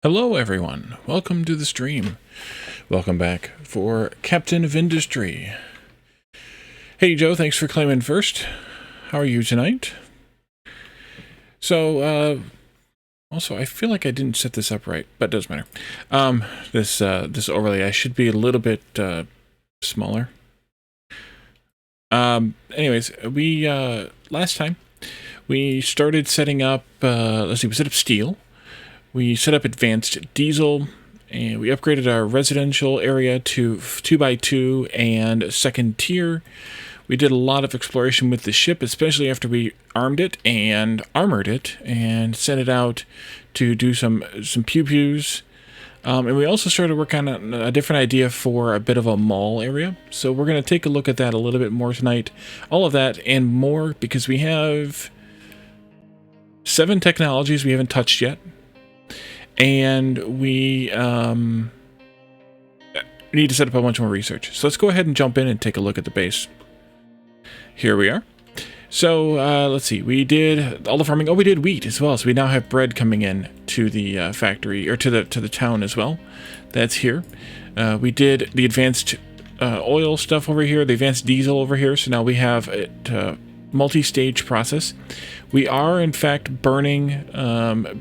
Hello everyone, welcome to the stream. Welcome back for Captain of Industry. Hey Joe, thanks for claiming first. How are you tonight? So, also I feel like I didn't set this up right, but it doesn't matter. This overlay, I should be a little bit smaller. Anyways, we, last time, we started setting up, we set up steel. We set up advanced diesel, and we upgraded our residential area to 2x2 and second tier. We did a lot of exploration with the ship, especially after we armed it and armored it and sent it out to do some pew-pews. And we also started working on a different idea for a bit of a mall area. So we're going to take a look at that a little bit more tonight. All of that and more, because we have 7 technologies we haven't touched yet. And we need to set up a bunch more research. So let's go ahead and jump in and take a look at the base. Here we are. So let's see. We did all the farming. Oh, we did wheat as well. So we now have bread coming in to the factory, or to the town as well. That's here. We did the advanced oil stuff over here, the advanced diesel over here. So now we have it multi-stage process. We are in fact burning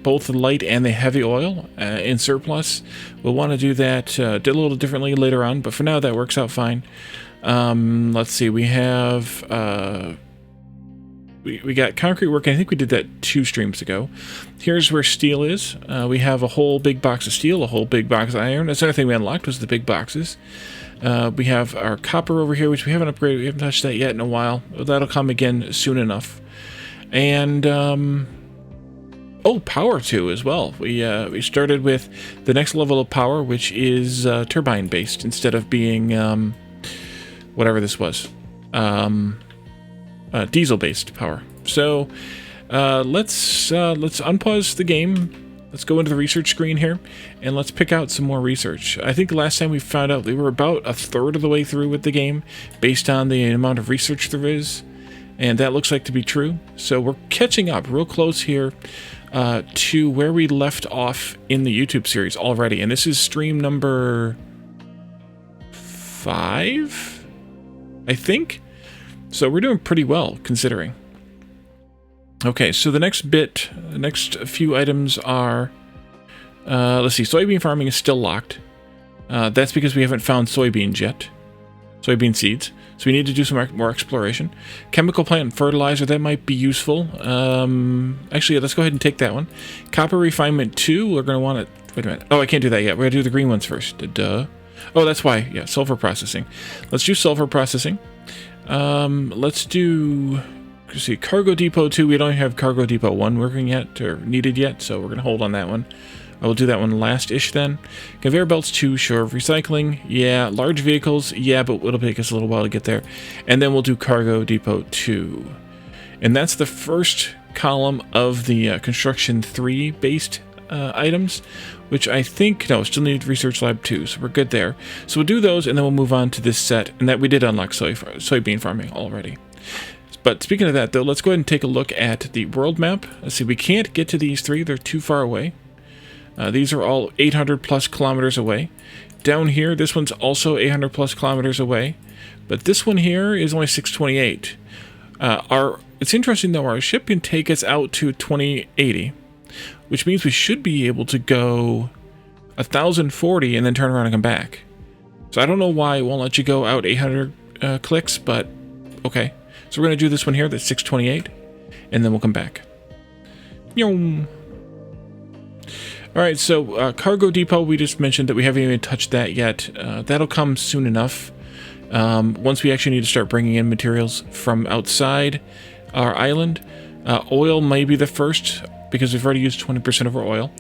both the light and the heavy oil in surplus. We'll want to do that did a little differently later on, but for now that works out fine. Let's see, we have we got concrete working. I think we did that 2 streams ago. Here's where steel is. We have a whole big box of steel, a whole big box of iron. That's another thing we unlocked, was the big boxes. We have our copper over here, which we haven't upgraded. We haven't touched that yet in a while. That'll come again soon enough. And power too as well. We started with the next level of power, which is turbine based instead of being whatever this was, diesel based power. So let's unpause the game. Let's go into the research screen here, and let's pick out some more research. I think the last time we found out we were about 1/3 of the way through with the game, based on the amount of research there is, and that looks like to be true. So we're catching up real close here to where we left off in the YouTube series already, and this is stream number 5, I think. So we're doing pretty well, considering. Okay, so the next few items are, let's see, soybean farming is still locked. That's because we haven't found soybeans yet, soybean seeds. So we need to do some more exploration. Chemical plant fertilizer, that might be useful. Actually, let's go ahead and take that one. Copper refinement 2, we're going to want to, wait a minute. Oh, I can't do that yet. We're going to do the green ones first. Duh. Oh, that's why. Yeah, sulfur processing. Let's do sulfur processing. Let's do... See, cargo depot 2, we don't have cargo depot 1 working yet, or needed yet, so we're going to hold on that one. I will do that one last-ish then. Conveyor belts 2, sure. Recycling, yeah. Large vehicles, yeah, but it'll take us a little while to get there. And then we'll do cargo depot 2. And that's the first column of the construction 3 based items, which I think, no, still need research lab 2, so we're good there. So we'll do those, and then we'll move on to this set, and that we did unlock soybean farming already. But speaking of that, though, let's go ahead and take a look at the world map. Let's see, we can't get to these 3. They're too far away. These are all 800 plus kilometers away. Down here, this one's also 800 plus kilometers away. But this one here is only 628. It's interesting, though, our ship can take us out to 2080, which means we should be able to go 1,040 and then turn around and come back. So I don't know why it won't let you go out 800 clicks, but okay. So we're going to do this one here, that's 628, and then we'll come back. Alright, so cargo depot, we just mentioned that we haven't even touched that yet. That'll come soon enough. Once we actually need to start bringing in materials from outside our island. Oil may be the first, because we've already used 20% of our oil.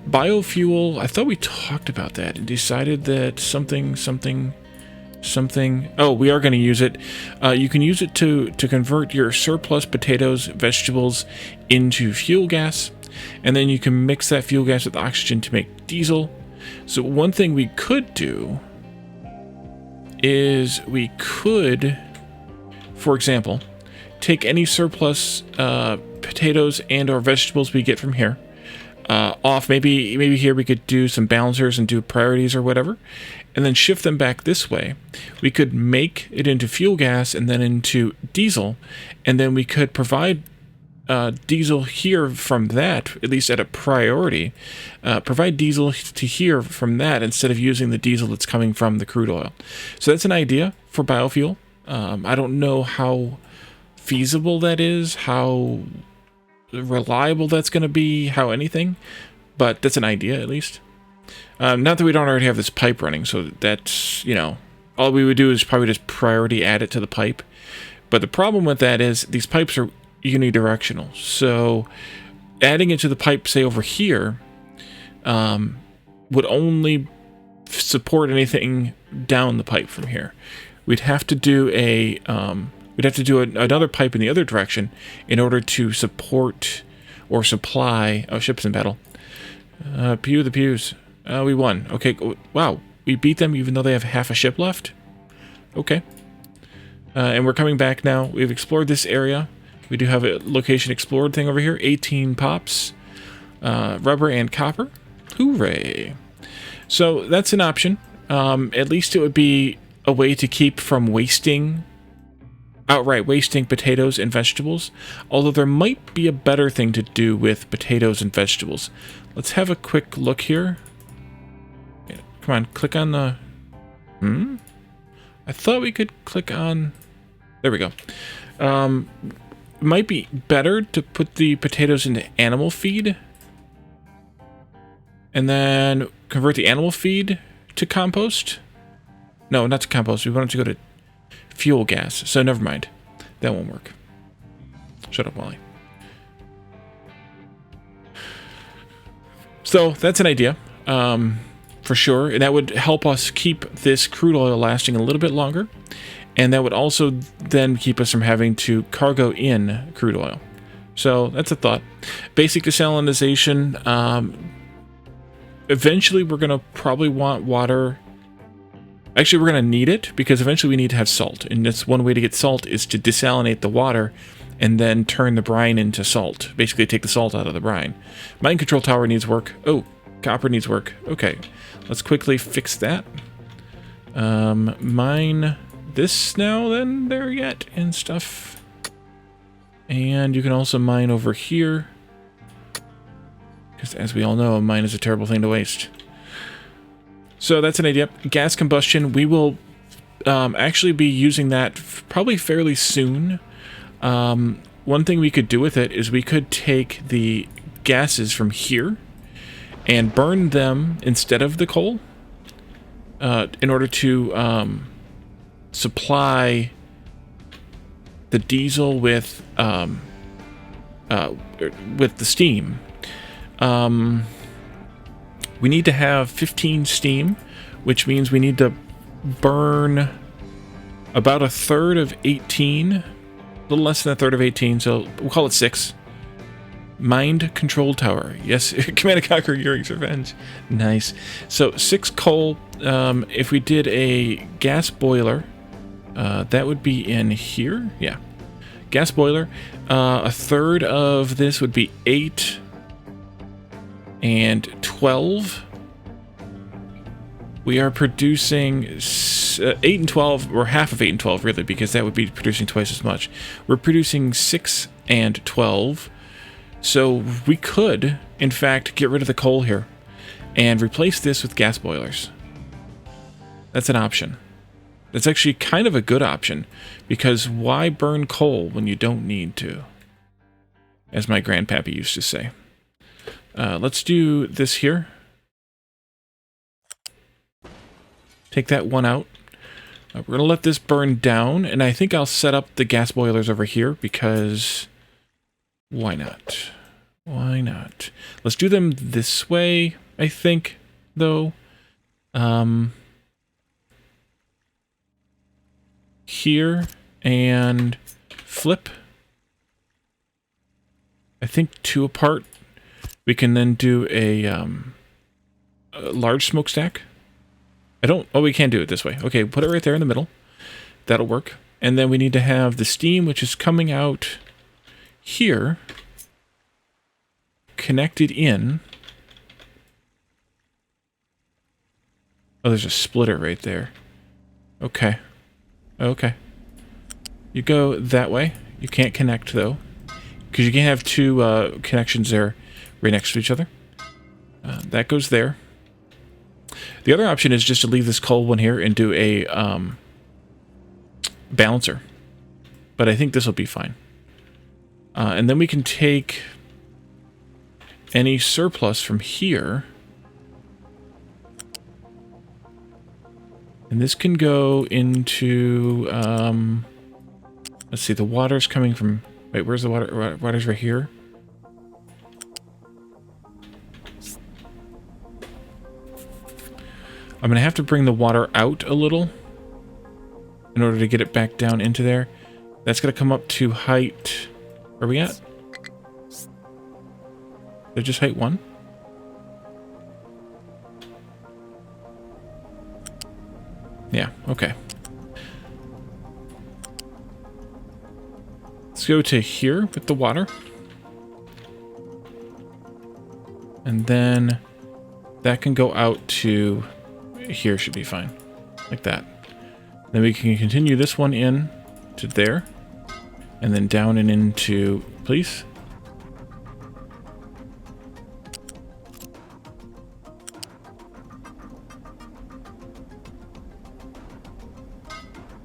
Biofuel, I thought we talked about that and decided that something... Oh, we are going to use it. You can use it to convert your surplus potatoes, vegetables into fuel gas, and then you can mix that fuel gas with oxygen to make diesel. So one thing we could do is we could, for example, take any surplus potatoes and or vegetables we get from here, off. Maybe here we could do some balancers and do priorities or whatever, and then shift them back this way. We could make it into fuel gas and then into diesel, and then we could provide diesel here from that, at least at a priority. Provide diesel to here from that instead of using the diesel that's coming from the crude oil. So that's an idea for biofuel. I don't know how feasible that is, how reliable that's going to be, how anything, but that's an idea at least. Not that we don't already have this pipe running, so that's, you know, all we would do is probably just priority add it to the pipe. But the problem with that is these pipes are unidirectional, so adding it to the pipe, say over here, would only support anything down the pipe from here. We'd have to do another pipe in the other direction in order to support or supply. Oh, ships in battle. Pew the pews. We won. Okay. Wow, we beat them even though they have half a ship left. Okay. And we're coming back now. We've explored this area. We do have a location explored thing over here. 18 pops, rubber and copper. Hooray! So that's an option. At least it would be a way to keep from outright wasting potatoes and vegetables. Although there might be a better thing to do with potatoes and vegetables. Let's have a quick look here. Come on, click on the... I thought we could click on... There we go. It might be better to put the potatoes into animal feed and then convert the animal feed to compost. No, not to compost. We want it to go to fuel gas. So never mind. That won't work. Shut up, Wally. So that's an idea, for sure. And that would help us keep this crude oil lasting a little bit longer. And that would also then keep us from having to cargo in crude oil. So that's a thought. Basic desalinization. Eventually, we're going to probably want water. Actually, we're going to need it because eventually we need to have salt. And that's one way to get salt is to desalinate the water and then turn the brine into salt. Basically, take the salt out of the brine. Mine control tower needs work. Oh, copper needs work. Okay, let's quickly fix that. Mine... this now, then, there yet, and stuff. And you can also mine over here. Because, as we all know, a mine is a terrible thing to waste. So that's an idea. Gas combustion, we will actually be using that probably fairly soon. One thing we could do with it is we could take the gases from here and burn them instead of the coal in order to... supply the diesel with the steam. We need to have 15 steam, which means we need to burn about a third of 18, a little less than a third of 18, so we'll call it 6. Mind control tower. Yes, Command & Conquer Yuring's Revenge. Nice. So 6 coal. If we did a gas boiler, that would be in here. Yeah. Gas boiler. A third of this would be 8 and 12. We are producing 8 and 12, or half of 8 and 12, really, because that would be producing twice as much. We're producing 6 and 12. So we could, in fact, get rid of the coal here and replace this with gas boilers. That's an option. That's actually kind of a good option, because why burn coal when you don't need to? As my grandpappy used to say. Let's do this here. Take that one out. We're going to let this burn down, and I think I'll set up the gas boilers over here, because why not? Why not? Let's do them this way, I think, though. Here, and flip. I think 2 apart. We can then do a large smokestack. Oh, we can't do it this way. Okay, put it right there in the middle. That'll work. And then we need to have the steam, which is coming out here, connected in. Oh, there's a splitter right there. Okay. Okay. You go that way. You can't connect, though. Because you can't have two connections there right next to each other. That goes there. The other option is just to leave this cold one here and do a balancer. But I think this will be fine. And then we can take any surplus from here. And this can go into... let's see, the water's coming from... Wait, where's the water? Water's right here. I'm going to have to bring the water out a little in order to get it back down into there. That's going to come up to height... Where are we at? They're just height 1? Yeah, okay. Let's go to here with the water. And then that can go out to here, should be fine. Like that. Then we can continue this one in to there. And then down and into, please.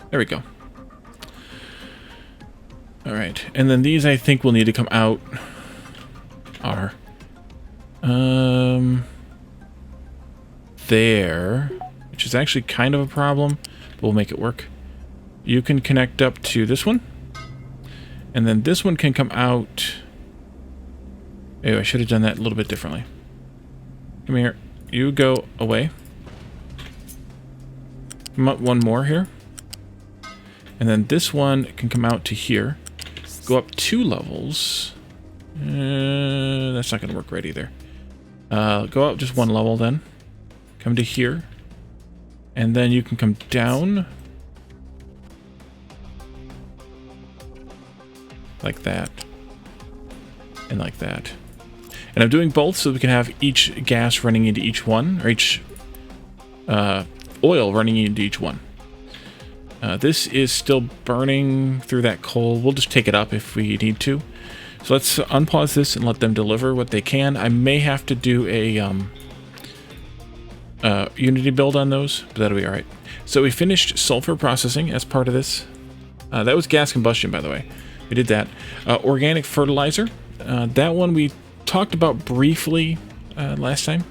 There we go. All right, and then these I think will need to come out are there, which is actually kind of a problem, but we'll make it work. You can connect up to this one, and then this one can come out. Oh, I should have done that a little bit differently. Come here. You go away. Come up one more here. And then this one can come out to here. Go up 2 levels. That's not going to work right either. Go up just 1 level then. Come to here. And then you can come down. Like that. And like that. And I'm doing both so we can have each gas running into each one. Or each oil running into each one. This is still burning through that coal. We'll just take it up if we need to. So let's unpause this and let them deliver what they can. I may have to do a Unity build on those, but that'll be alright. So we finished sulfur processing as part of this. That was gas combustion, by the way. We did that. Organic fertilizer. That one we talked about briefly last time.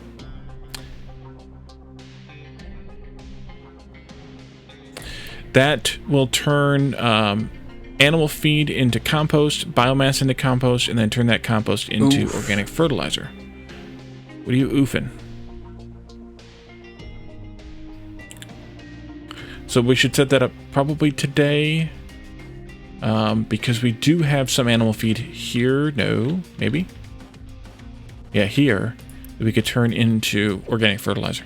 That will turn animal feed into compost, biomass into compost, and then turn that compost into organic fertilizer. What are you oofing? So we should set that up probably today, because we do have some animal feed here. No, maybe? Yeah, here, that we could turn into organic fertilizer.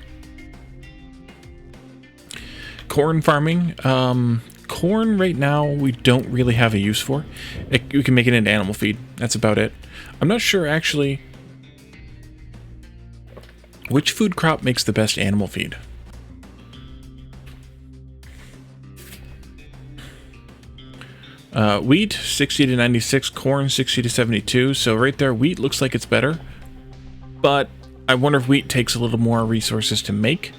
Corn farming. Corn right now we don't really have a use for. We can make it into animal feed. That's about it. I'm not sure actually which food crop makes the best animal feed. Wheat 60 to 96, corn 60 to 72. So right there, wheat looks like it's better, but I wonder if wheat takes a little more resources to make.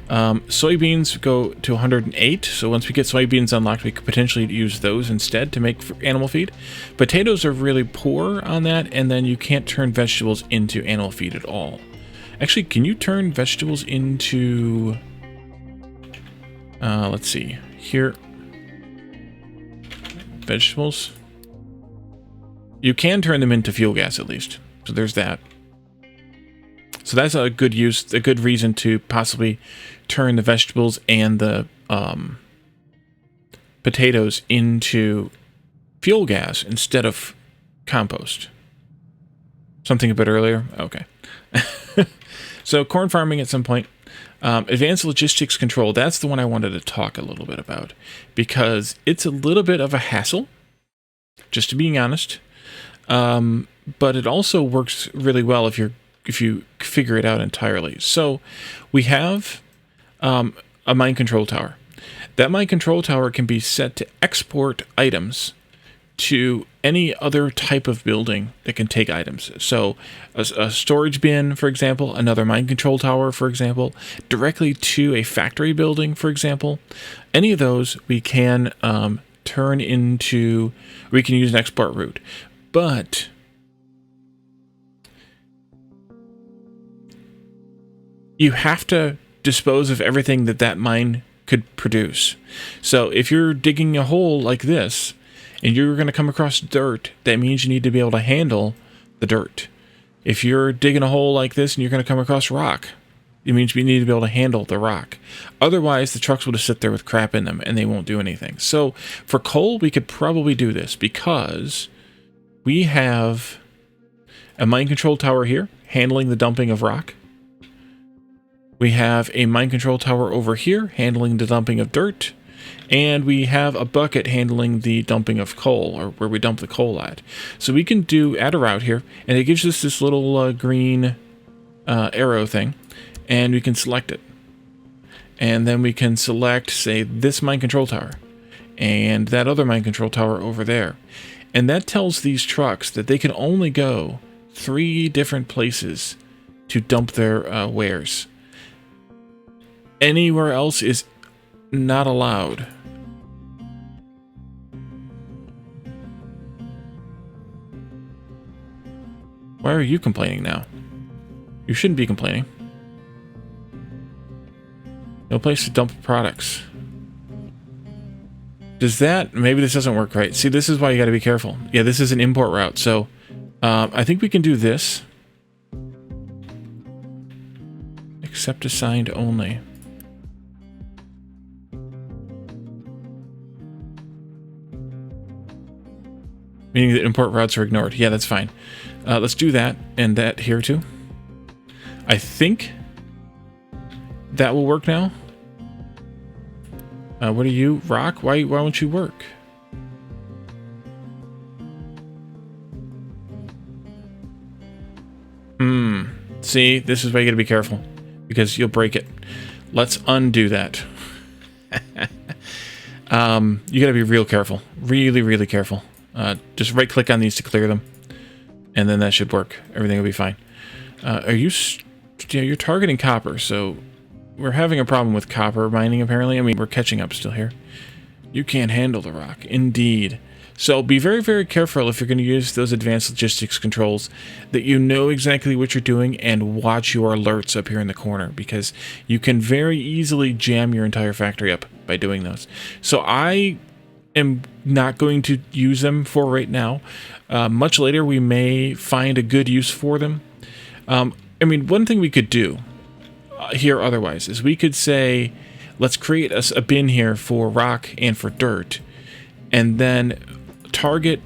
Soybeans go to 108, so once we get soybeans unlocked, we could potentially use those instead to make animal feed. Potatoes are really poor on that, and then you can't turn vegetables into animal feed at all. Actually, can you turn vegetables into... let's see. Here. Vegetables. You can turn them into fuel gas, at least. So there's that. So that's a good use, a good reason to possibly turn the vegetables and the potatoes into fuel gas instead of compost. Something a bit earlier? Okay. So corn farming at some point. Advanced logistics control, that's the one I wanted to talk a little bit about, because it's a little bit of a hassle, just to being honest. But it also works really well if you figure it out entirely. So we have a mine control tower. That mine control tower can be set to export items to any other type of building that can take items. So a storage bin, for example, another mine control tower, for example, directly to a factory building, for example. Any of those we can turn into, we can use an export route. But you have to dispose of everything that that mine could produce. So if you're digging a hole like this, and you're going to come across dirt, that means you need to be able to handle the dirt. If you're digging a hole like this and you're going to come across rock, it means we need to be able to handle the rock. Otherwise, the trucks will just sit there with crap in them and they won't do anything. So for coal, we could probably do this because we have a mine control tower here handling the dumping of rock. We have a mine control tower over here handling the dumping of dirt. And we have a bucket handling the dumping of coal, or where we dump the coal at. So we can add a route here, and it gives us this little green arrow thing, and we can select it. And then we can select, say, this mine control tower, and that other mine control tower over there. And that tells these trucks that they can only go 3 different places to dump their wares. Anywhere else is not allowed. Why are you complaining now? You shouldn't be complaining. No place to dump products. Does that... Maybe this doesn't work right. See, this is why you got to be careful. Yeah, this is an import route. So, I think we can do this. Accept assigned only. Meaning that import routes are ignored. Yeah, that's fine. Let's do that, and that here too. I think that will work now. What are you? Rock? Why won't you work? See, this is why you gotta be careful, because you'll break it. Let's undo that. You gotta be real careful. Really, really careful. Just right click on these to clear them, and then that should work. Everything will be fine. Yeah, you're targeting copper, so we're having a problem with copper mining apparently. I mean, we're catching up still here. You can't handle the rock. Indeed. So be very, very careful if you're going to use those advanced logistics controls, that you know exactly what you're doing and watch your alerts up here in the corner, because you can very easily jam your entire factory up by doing those. So I am not going to use them for right now. Much later, we may find a good use for them. I mean, one thing we could do here otherwise is we could say, let's create a bin here for rock and for dirt, and then target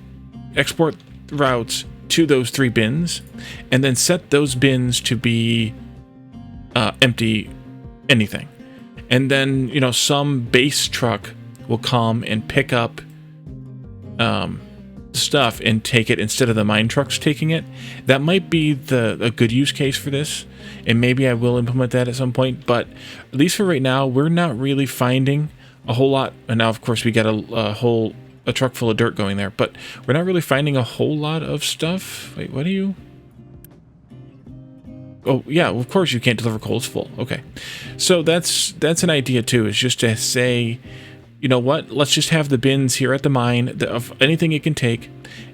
export routes to those 3 bins, and then set those bins to be empty anything. And then, you know, some base truck will come and pick up stuff and take it instead of the mine trucks taking it. That might be a good use case for this, and maybe I will implement that at some point, but at least for right now, we're not really finding a whole lot. And now, of course, we got a truck full of dirt going there, but we're not really finding a whole lot of stuff. Wait, what are you? Oh, yeah, of course you can't deliver coal, it's full. Okay. So that's an idea too, is just to say, you know what, let's just have the bins here at the mine of anything it can take,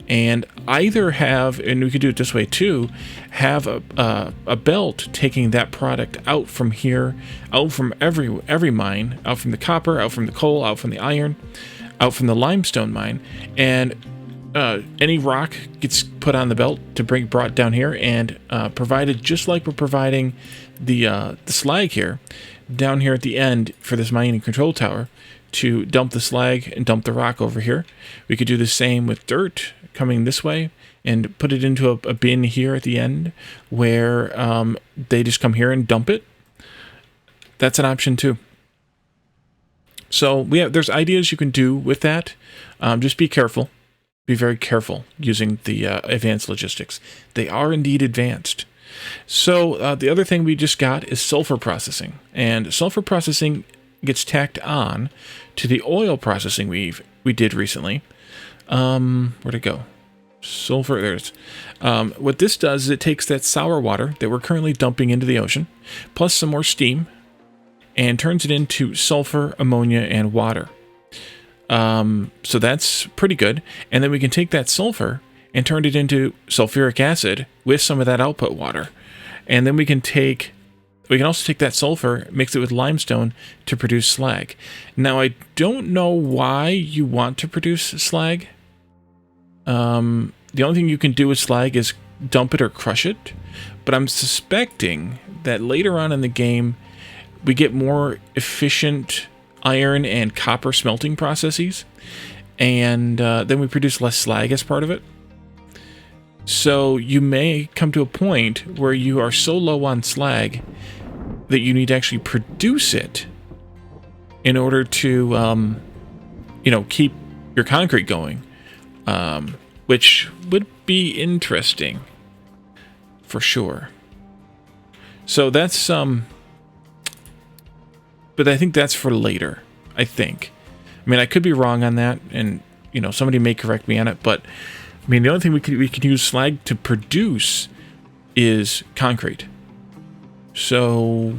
and either have, and we could do it this way too, have a belt taking that product out from here, out from every mine, out from the copper, out from the coal, out from the iron, out from the limestone mine, and any rock gets put on the belt to brought down here and provided, just like we're providing the slag here, down here at the end for this mining control tower, to dump the slag and dump the rock over here. We could do the same with dirt coming this way and put it into a bin here at the end where they just come here and dump it. That's an option too. So there's ideas you can do with that. Just be careful. Be very careful using the advanced logistics. They are indeed advanced. So the other thing we just got is sulfur processing. And sulfur processing gets tacked on to the oil processing we did recently. Where'd it go? Sulfur, there's. What this does is it takes that sour water that we're currently dumping into the ocean, plus some more steam, and turns it into sulfur, ammonia, and water. So that's pretty good. And then we can take that sulfur and turn it into sulfuric acid with some of that output water. And then we can also take that sulfur, mix it with limestone to produce slag. Now, I don't know why you want to produce slag. The only thing you can do with slag is dump it or crush it. But I'm suspecting that later on in the game, we get more efficient iron and copper smelting processes. And then we produce less slag as part of it. So you may come to a point where you are so low on slag that you need to actually produce it in order to, keep your concrete going, which would be interesting for sure. So that's, but I think that's for later, I think. I mean, I could be wrong on that, and, somebody may correct me on it, but, I mean, the only thing we could use slag to produce is concrete. So,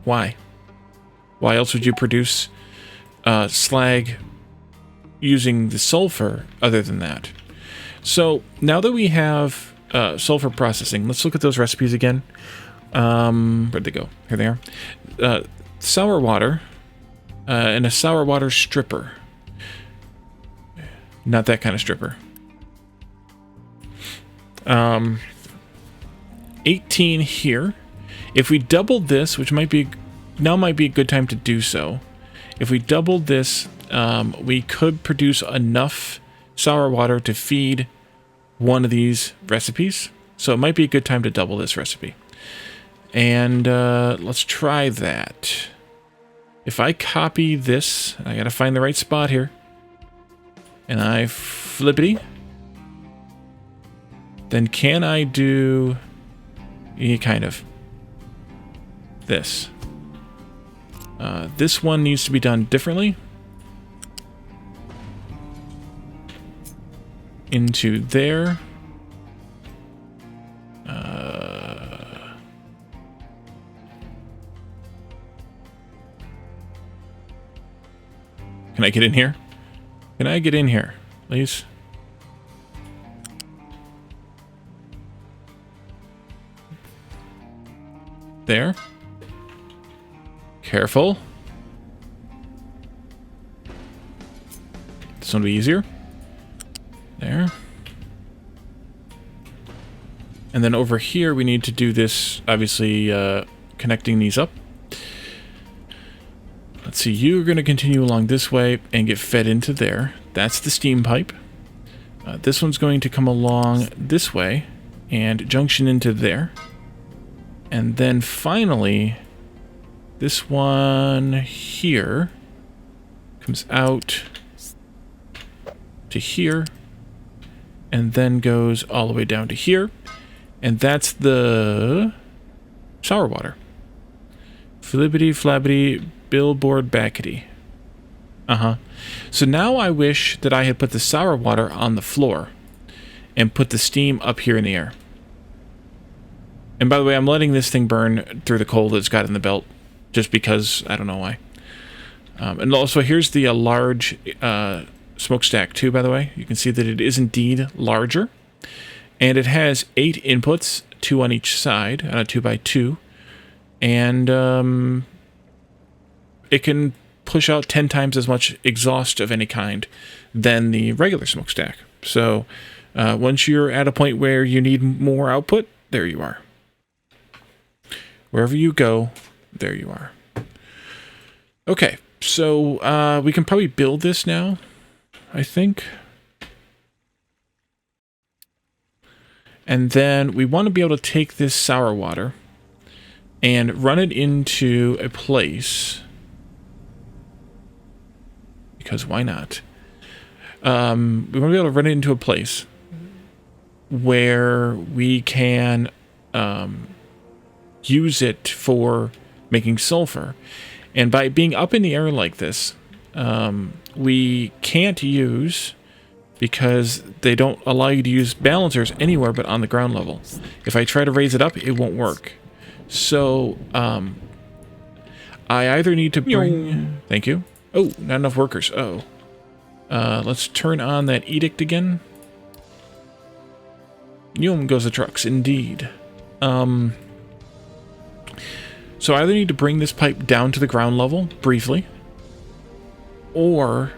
why? Why else would you produce slag using the sulfur other than that? So, now that we have sulfur processing, let's look at those recipes again. Where'd they go? Here they are. Sour water and a sour water stripper. Not that kind of stripper. 18 here. If we doubled this, which might be a good time to do so. If we doubled this, we could produce enough sour water to feed one of these recipes. So it might be a good time to double this recipe. And let's try that. If I copy this, I gotta find the right spot here. And I flippity. Then can I do... kind of. This. This one needs to be done differently. Into there. Can I get in here? Can I get in here, please? There. Careful. This one will be easier. There. And then over here, we need to do this, obviously, connecting these up. Let's see, you're going to continue along this way and get fed into there. That's the steam pipe. This one's going to come along this way and junction into there. And then finally, this one here comes out to here and then goes all the way down to here. And that's the sour water. Flippity flappity billboard backety. So now I wish that I had put the sour water on the floor and put the steam up here in the air. And by the way, I'm letting this thing burn through the coal that's got in the belt, just because I don't know why. And also, here's the large smokestack too, by the way. You can see that it is indeed larger. And it has 8 inputs, 2 on each side, on a 2x2. And it can push out 10 times as much exhaust of any kind than the regular smokestack. So once you're at a point where you need more output, there you are. Wherever you go, there you are. Okay, so we can probably build this now, I think. And then we want to be able to take this sour water and run it into a place. Because why not? We want to be able to run it into a place. where we can use it for making sulfur. And by being up in the air like this, we can't use, because they don't allow you to use balancers anywhere but on the ground level. If I try to raise it up, it won't work. So I either need to bring... Thank you. Oh, not enough workers. Oh. Let's turn on that edict again. Yum goes the trucks, indeed. So I either need to bring this pipe down to the ground level, briefly, or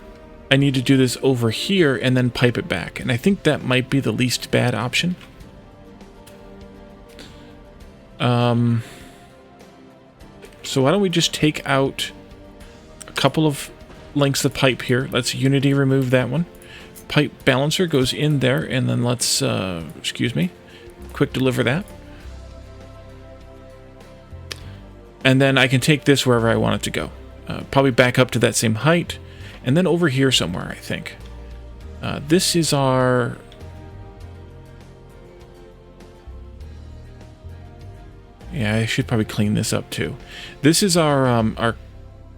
I need to do this over here and then pipe it back. And I think that might be the least bad option. So why don't we just take out a couple of lengths of pipe here. Let's Unity remove that one. Pipe balancer goes in there, and then let's, excuse me, quick deliver that. And then I can take this wherever I want it to go. Probably back up to that same height, and then over here somewhere, I think. This is our... Yeah, I should probably clean this up too. This is our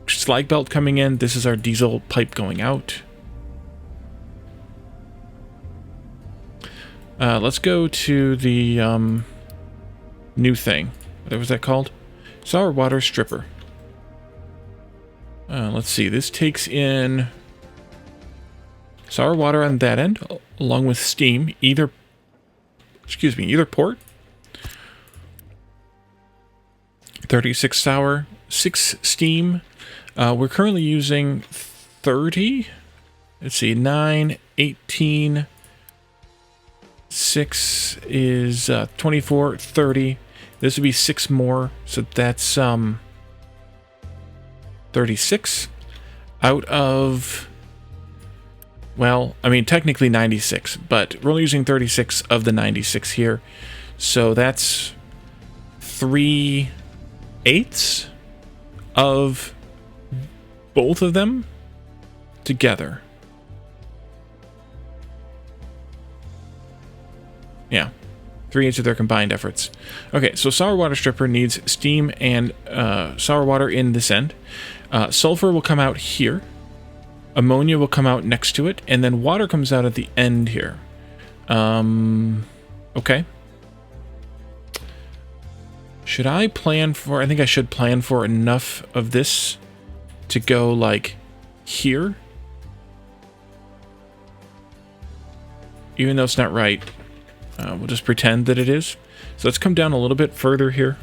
slag belt coming in. This is our diesel pipe going out. Let's go to the new thing. What was that called? Sour water stripper. Let's see. This takes in sour water on that end, along with steam. Either port. 36 sour, 6 steam. We're currently using 30. Let's see, 9, 18, 6 is 24, 30. This would be 6 more, so that's 36 out of, well, I mean technically 96, but we're only using 36 of the 96 here, so that's 3/8 of both of them together. Yeah, 3/8 of their combined efforts. Okay, so sour water stripper needs steam and sour water in this end. Sulfur will come out here. Ammonia will come out next to it, and then water comes out at the end here. Okay. Should I plan for... I think I should plan for enough of this to go, like, here. Even though it's not right. We'll just pretend that it is. So let's come down a little bit further here.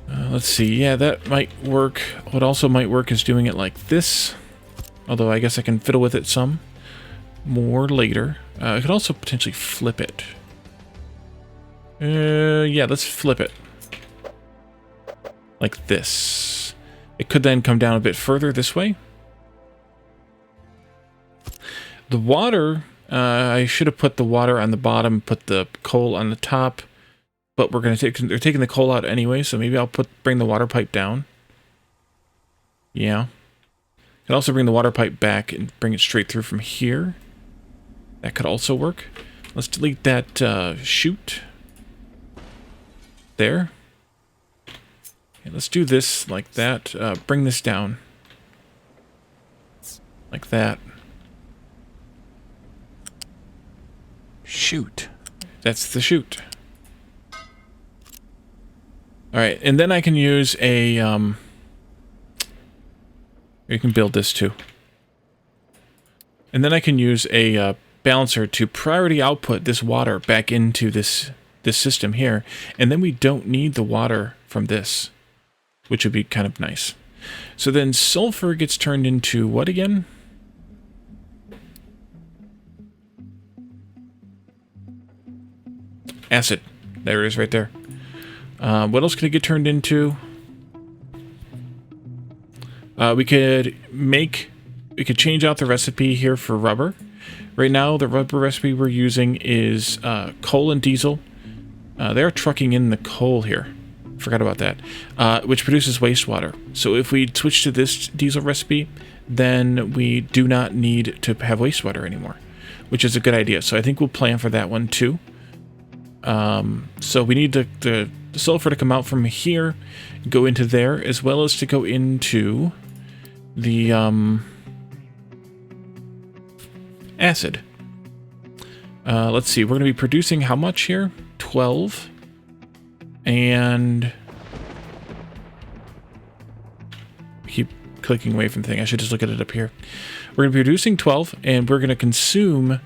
Let's see. Yeah, that might work. What also might work is doing it like this. Although I guess I can fiddle with it some more later. I could also potentially flip it. Yeah, let's flip it. Like this. It could then come down a bit further this way. The water... I should have put the water on the bottom, put the coal on the top, but we're going to take... They're taking the coal out anyway, so maybe I'll bring the water pipe down. Yeah. Could also bring the water pipe back and bring it straight through from here. That could also work. Let's delete that chute. There. Okay, let's do this like that. Bring this down. Like that. Shoot. That's the chute. Alright, and then I can use a... you can build this too. And then I can use a balancer to priority output this water back into this system here. And then we don't need the water from this, which would be kind of nice. So then sulfur gets turned into what again? Acid. There it is right there. What else could it get turned into? We could change out the recipe here for rubber. Right now, the rubber recipe we're using is coal and diesel. They're trucking in the coal here. Forgot about that. Which produces wastewater. So if we switch to this diesel recipe, then we do not need to have wastewater anymore. which is a good idea. So I think we'll plan for that one too. So we need the sulfur to come out from here, go into there, as well as to go into the acid. Let's see, we're going to be producing how much here? 12. And keep clicking away from the thing. I should just look at it up here. We're going to be producing 12, and we're going to consume,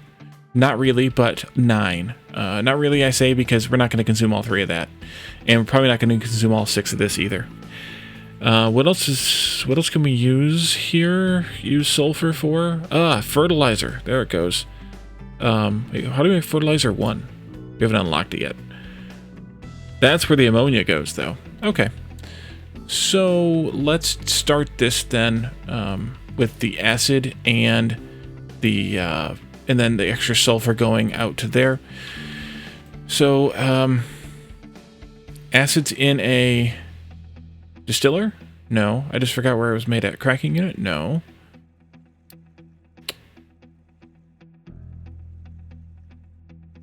not really, but 9. Not really, I say, because we're not going to consume all 3 of that. And we're probably not going to consume all 6 of this either. What else can we use here? Use sulfur for? Fertilizer. There it goes. How do we make fertilizer 1? We haven't unlocked it yet. That's where the ammonia goes, though. Okay. So let's start this then with the acid and then the extra sulfur going out to there. So acid's in a distiller? No. I just forgot where it was made at. Cracking unit? No.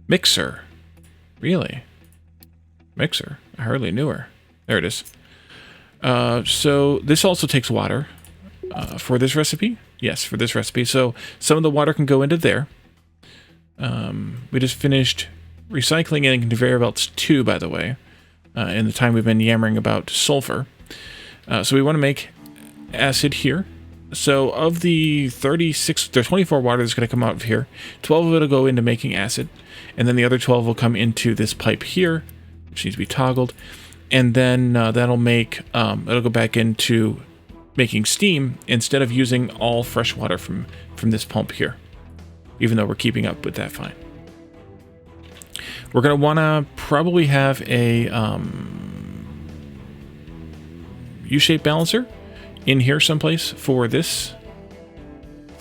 Mixer. Really? Mixer. I hardly knew her. There it is. So this also takes water for this recipe. Yes, for this recipe. So some of the water can go into there. We just finished recycling and conveyor belts 2, by the way, in the time we've been yammering about sulfur. So we want to make acid here. So of the 36, there's 24 water that's going to come out of here. 12 of it will go into making acid, and then the other 12 will come into this pipe here, which needs to be toggled, and then that'll make it'll go back into making steam instead of using all fresh water from this pump here. Even though we're keeping up with that fine. We're going to want to probably have a U-shaped balancer in here someplace for this.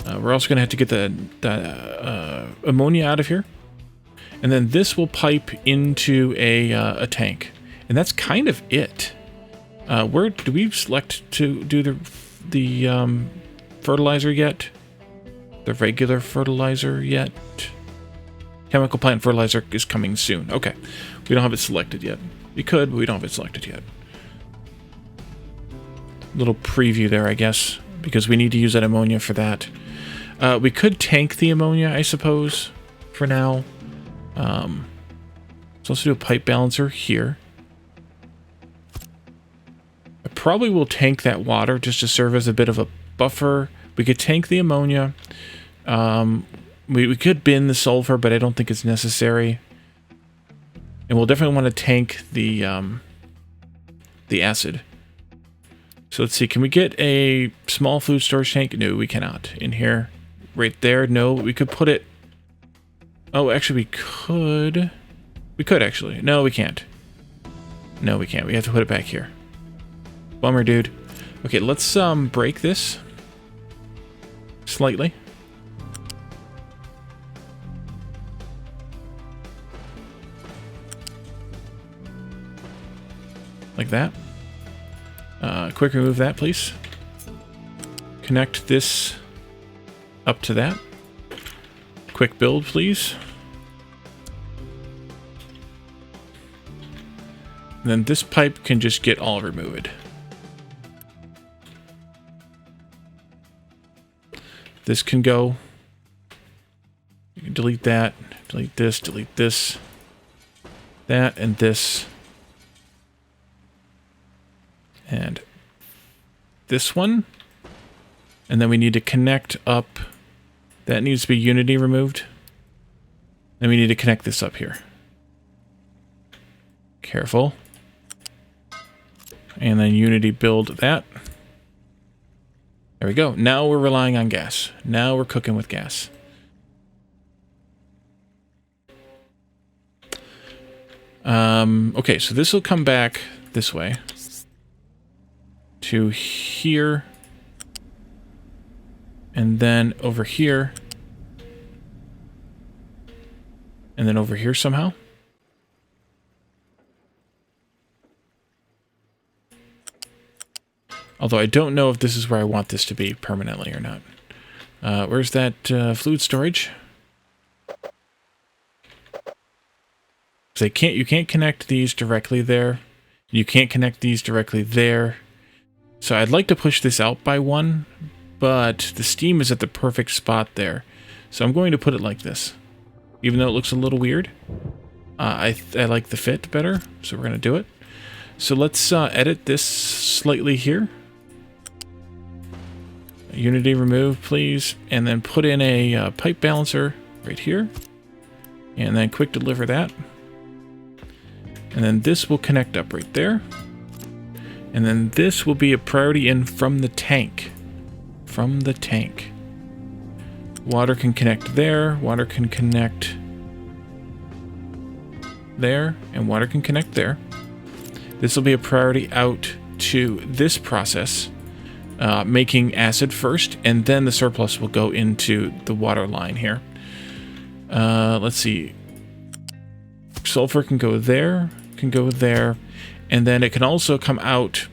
We're also going to have to get the ammonia out of here. And then this will pipe into a tank. And that's kind of it. Where do we select to do the fertilizer yet? The regular fertilizer yet? Chemical plant fertilizer is coming soon. Okay. We don't have it selected yet. We could, but we don't have it selected yet. Little preview there, I guess, because we need to use that ammonia for that. We could tank the ammonia, I suppose, for now. So let's do a pipe balancer here. I probably will tank that water just to serve as a bit of a buffer. We could tank the ammonia. We could bin the sulfur, but I don't think it's necessary. And we'll definitely want to tank the acid. So let's see, can we get a small food storage tank? No, we cannot. In here, right there, no. We could put it... Oh, actually, we could. We could, actually. No, we can't. No, we can't. We have to put it back here. Bummer, dude. Okay, let's break this slightly. Like that. Quick remove that, please. Connect this up to that. Quick build, please. And then this pipe can just get all removed. This can go. You can delete that, delete this, that, and this. And this one. And then we need to connect up. That needs to be Unity removed. Then we need to connect this up here. Careful. And then Unity build that. There we go. Now we're relying on gas. Now we're cooking with gas. Okay, so this will come back this way. To here. And then over here. And then over here somehow. Although I don't know if this is where I want this to be permanently or not. Where's that fluid storage? So you can't connect these directly there. You can't connect these directly there. So I'd like to push this out by 1, but the steam is at the perfect spot there. So I'm going to put it like this. Even though it looks a little weird, I like the fit better, so we're going to do it. So let's edit this slightly here. Unity remove, please, and then put in a pipe balancer right here, and then quick deliver that. And then this will connect up right there. And then this will be a priority in from the tank. From the tank. Water can connect there, water can connect there, and water can connect there. This will be a priority out to this process, making acid first, and then the surplus will go into the water line here. Let's see. Sulfur can go there, and then it can also come out,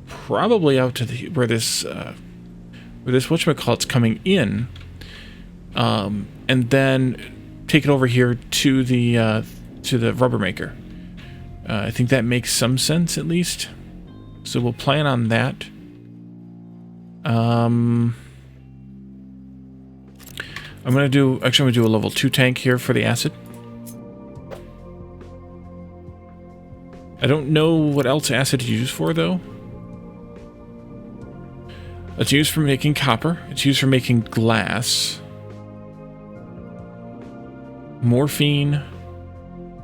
probably out to the where this whatchamacallit's coming in, and then take it over here to the rubber maker. I think that makes some sense at least. So we'll plan on that. I'm gonna do a level 2 tank here for the acid. I don't know what else acid is used for though. It's used for making copper. It's used for making glass. Morphine.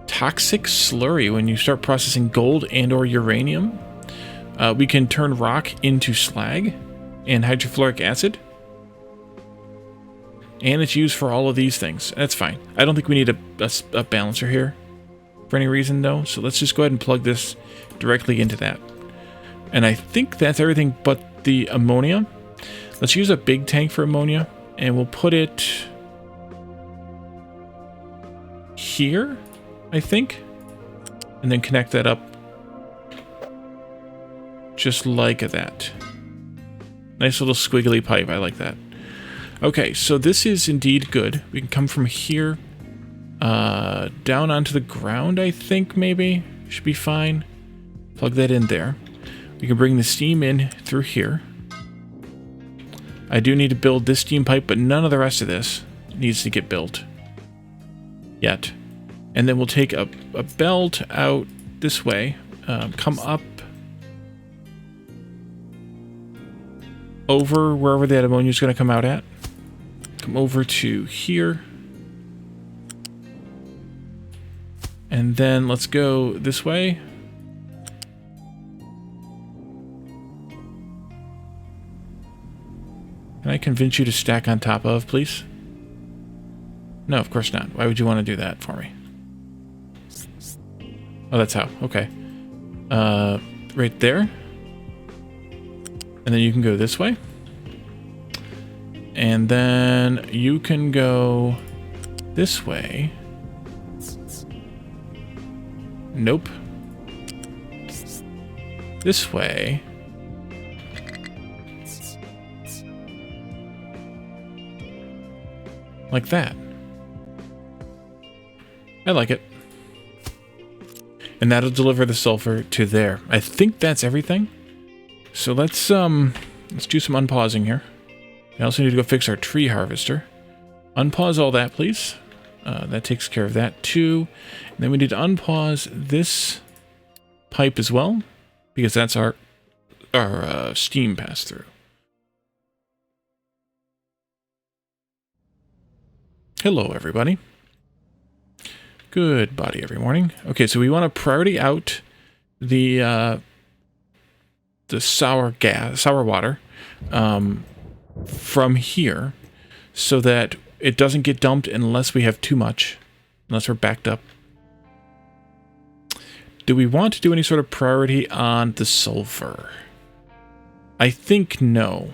Toxic slurry when you start processing gold and or uranium. We can turn rock into slag and hydrofluoric acid. And it's used for all of these things. That's fine. I don't think we need a balancer here for any reason though. So let's just go ahead and plug this directly into that. And I think that's everything but the ammonia. Let's use a big tank for ammonia, and we'll put it here, I think, and then connect that up just like that. Nice little squiggly pipe. I like that. Okay, so this is indeed good. We can come from here down onto the ground, I think, maybe. Should be fine. Plug that in there. We can bring the steam in through here. I do need to build this steam pipe, but none of the rest of this needs to get built yet. And then we'll take a belt out this way, come up over wherever that ammonia is going to come out at. Come over to here. And then let's go this way. Can I convince you to stack on top of, please? No, of course not. Why would you want to do that for me? Oh, that's how. Okay. Right there. And then you can go this way. And then you can go this way. Nope. This way. Like that. I like it. And that'll deliver the sulfur to there. I think that's everything. So let's do some unpausing here. I also need to go fix our tree harvester. Unpause all that, please. That takes care of that too. And then we need to unpause this pipe as well, because that's our steam pass through. Hello, everybody. Good body every morning. Okay, so we want to priority out the sour water from here, so that it doesn't get dumped unless we have too much, unless we're backed up. Do we want to do any sort of priority on the sulfur? I think no.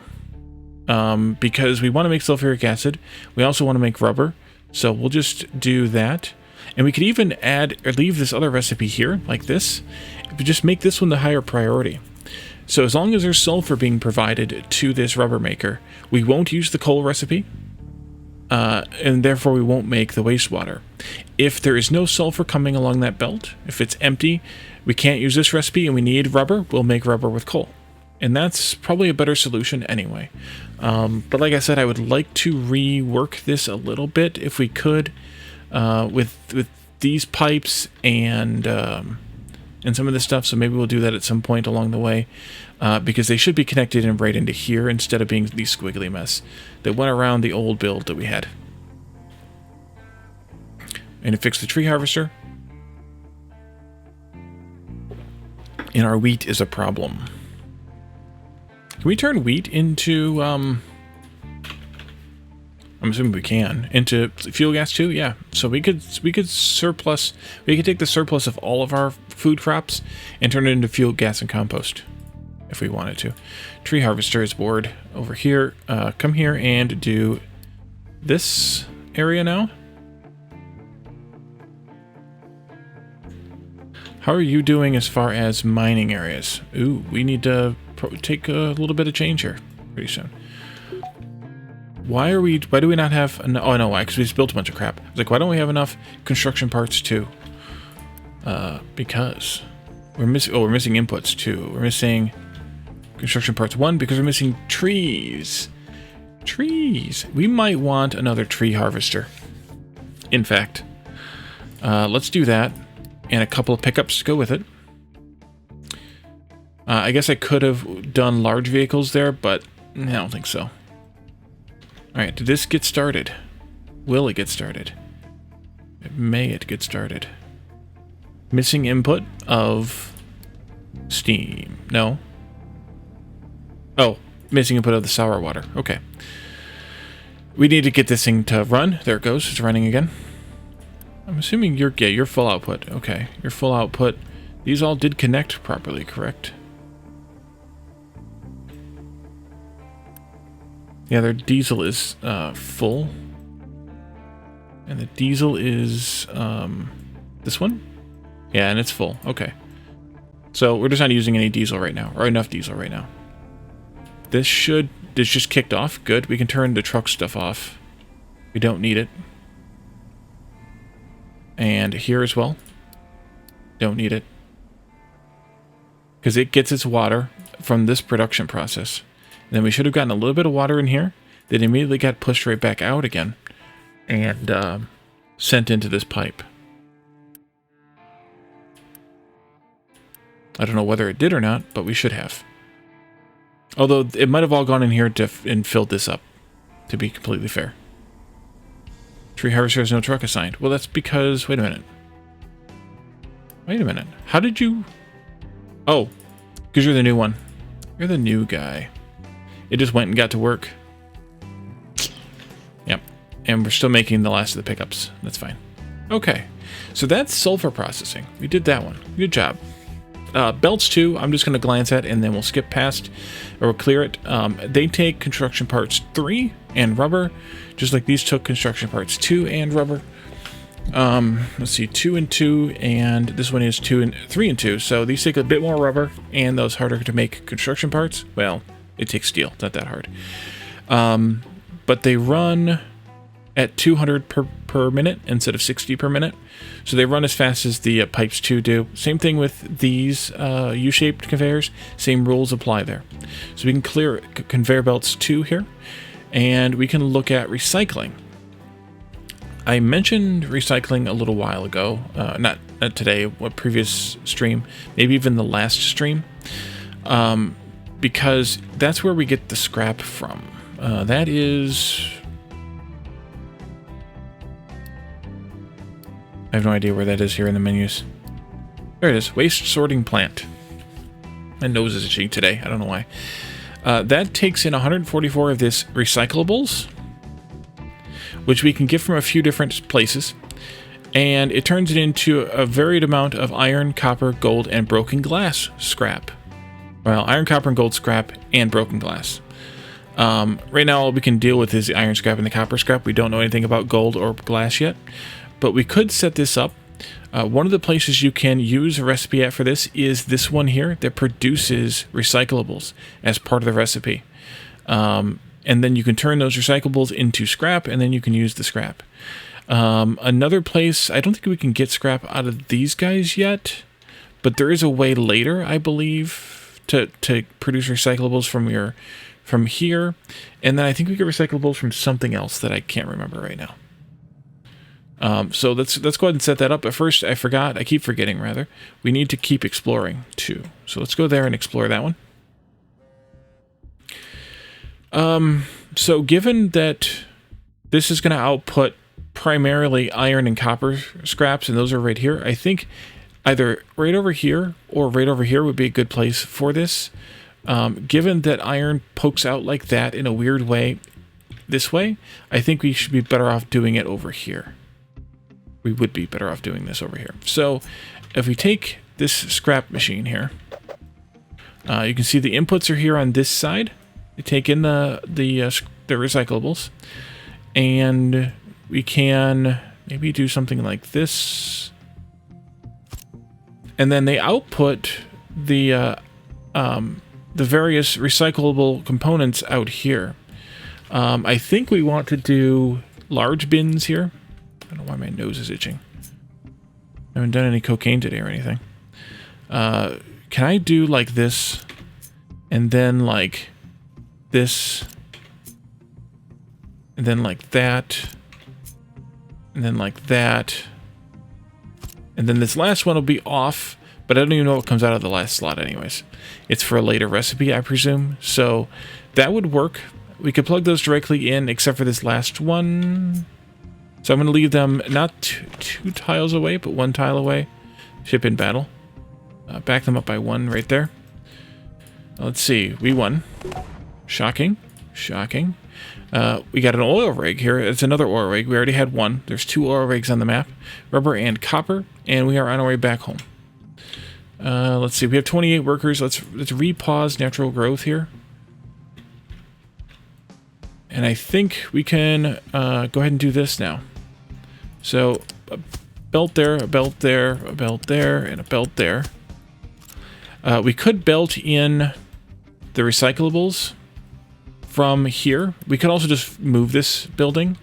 Because we want to make sulfuric acid. We also want to make rubber. So we'll just do that. And we could even add or leave this other recipe here, like this. But just make this one the higher priority. So as long as there's sulfur being provided to this rubber maker, we won't use the coal recipe. and therefore we won't make the wastewater. If there is no sulfur coming along that belt, if it's empty, we can't use this recipe and we need rubber, we'll make rubber with coal. And that's probably a better solution anyway. But like I said, I would like to rework this a little bit if we could, with these pipes and some of this stuff. So maybe we'll do that at some point along the way, because they should be connected in right into here instead of being these squiggly mess that went around the old build that we had. And to fix the tree harvester. And our wheat is a problem. Can we turn wheat into, I'm assuming we can, into fuel gas too? Yeah. So we could take the surplus of all of our food crops and turn it into fuel gas and compost if we wanted to. Tree harvester is bored over here. Come here and do this area now. How are you doing as far as mining areas? Ooh, we need to take a little bit of change here pretty soon. Why do we not have oh, I know why, because we just built a bunch of crap. I was like, why don't we have enough construction parts too? Because we're missing inputs too. We're missing construction parts 1 because we're missing trees. Trees. We might want another tree harvester. In fact, let's do that. And a couple of pickups to go with it. I guess I could have done large vehicles there, but I don't think so. Alright, did this get started? Will it get started? May it get started? Missing input of steam. No. Oh, missing input of the sour water. Okay. We need to get this thing to run. There it goes. It's running again. I'm assuming you're full output. Okay, your full output. These all did connect properly, correct? Yeah, their diesel is full. And the diesel is this one? Yeah, and it's full. Okay. So we're just not using any diesel right now, or enough diesel right now. This just kicked off. Good. We can turn the truck stuff off. We don't need it. And here as well. Don't need it. Because it gets its water from this production process. And then we should have gotten a little bit of water in here. That immediately got pushed right back out again. And sent into this pipe. I don't know whether it did or not, but we should have. Although it might have all gone in here and filled this up. To be completely fair. Tree harvester has no truck assigned. Well, that's because... Wait a minute. Wait a minute. How did you... Oh. Because you're the new one. You're the new guy. It just went and got to work. Yep. And we're still making the last of the pickups. That's fine. Okay. So that's sulfur processing. We did that one. Good job. Belts 2, I'm just going to glance at, and then we'll skip past, or we'll clear it. They take construction parts 3 and rubber, just like these took construction parts 2 and rubber. Let's see, 2 and 2, and this one is 3 and 2. So these take a bit more rubber, and those harder to make construction parts. Well, it takes steel. It's not that hard. But they run at 200 per minute instead of 60 per minute. So they run as fast as the pipes 2 do. Same thing with these U-shaped conveyors. Same rules apply there. So we can clear conveyor belts 2 here. And we can look at recycling. I mentioned recycling a little while ago. Not today, a previous stream. Maybe even the last stream. Because that's where we get the scrap from. That is... I have no idea where that is here in the menus. There it is. Waste sorting plant. My nose is itching today. I don't know why. That takes in 144 of this recyclables, which we can get from a few different places. And it turns it into a varied amount of iron, copper, gold, and broken glass scrap. Well, iron, copper, and gold scrap, and broken glass. Right now, all we can deal with is the iron scrap and the copper scrap. We don't know anything about gold or glass yet. But we could set this up. One of the places you can use a recipe at for this is this one here that produces recyclables as part of the recipe. and then you can turn those recyclables into scrap, and then you can use the scrap. Another place, I don't think we can get scrap out of these guys yet, but there is a way later, I believe, to produce recyclables from here, and then I think we get recyclables from something else that I can't remember right now. So let's go ahead and set that up. But first, I keep forgetting rather, we need to keep exploring too. So let's go there and explore that one. So given that this is going to output primarily iron and copper scraps, and those are right here, I think either right over here or right over here would be a good place for this. Given that iron pokes out like that in a weird way this way, I think we should be better off doing it over here. We would be better off doing this over here. So if we take this scrap machine here, you can see the inputs are here on this side. We take in the recyclables, and we can maybe do something like this, and then they output the various recyclable components out here. I think we want to do large bins here. I don't know why my nose is itching. I haven't done any cocaine today or anything. Can I do like this, and then like this, and then like that, and then like that, and then this last one will be off, but I don't even know what comes out of the last slot anyways. It's for a later recipe, I presume, so that would work. We could plug those directly in, except for this last one. So I'm going to leave them not two tiles away, but 1 tile away. Ship in battle. Back them up by 1 right there. Let's see. We won. Shocking. Shocking. We got an oil rig here. It's another oil rig. We already had 1. There's 2 oil rigs on the map. Rubber and copper. And we are on our way back home. Let's see. We have 28 workers. Let's repause natural growth here. And I think we can go ahead and do this now. So, a belt there, a belt there, a belt there, and a belt there. We could belt in the recyclables from here. We could also just move this building.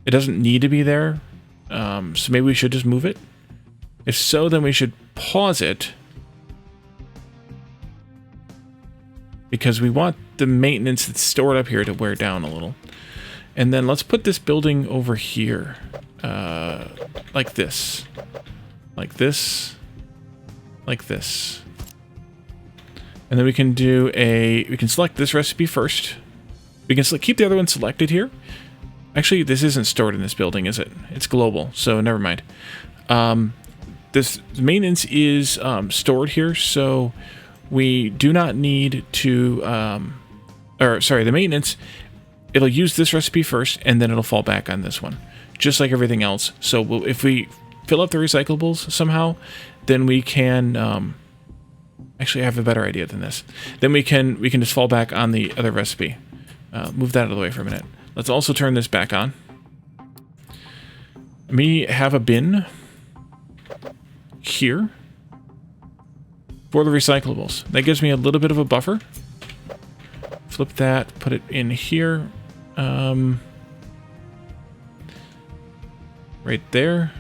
It doesn't need to be there. So maybe we should just move it. If so, then we should pause it, because we want the maintenance that's stored up here to wear down a little. And then let's put this building over here. Like this. Like this. Like this. And then we can do we can select this recipe first. We can keep the other one selected here. Actually, this isn't stored in this building, is it? It's global, so never mind. This maintenance is stored here, so we do not need to, the maintenance, it'll use this recipe first, and then it'll fall back on this one, just like everything else. So if we fill up the recyclables somehow, then we can, actually I have a better idea than this. Then we can just fall back on the other recipe. Move that out of the way for a minute. Let's also turn this back on. We have a bin here for the recyclables. That gives me a little bit of a buffer. Flip that, put it in here. Right there.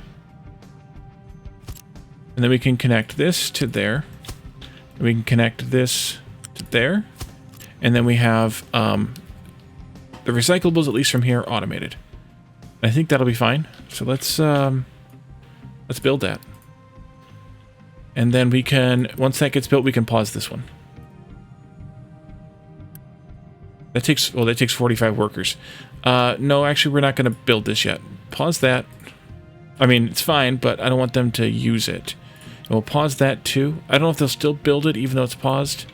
And then we can connect this to there. And we can connect this to there. And then we have the recyclables, at least from here, automated. I think that'll be fine. So let's build that. And then we can, once that gets built, we can pause this one. That takes 45 workers. No, actually, we're not going to build this yet. Pause that. I mean, it's fine, but I don't want them to use it. And we'll pause that too. I don't know if they'll still build it, even though it's paused,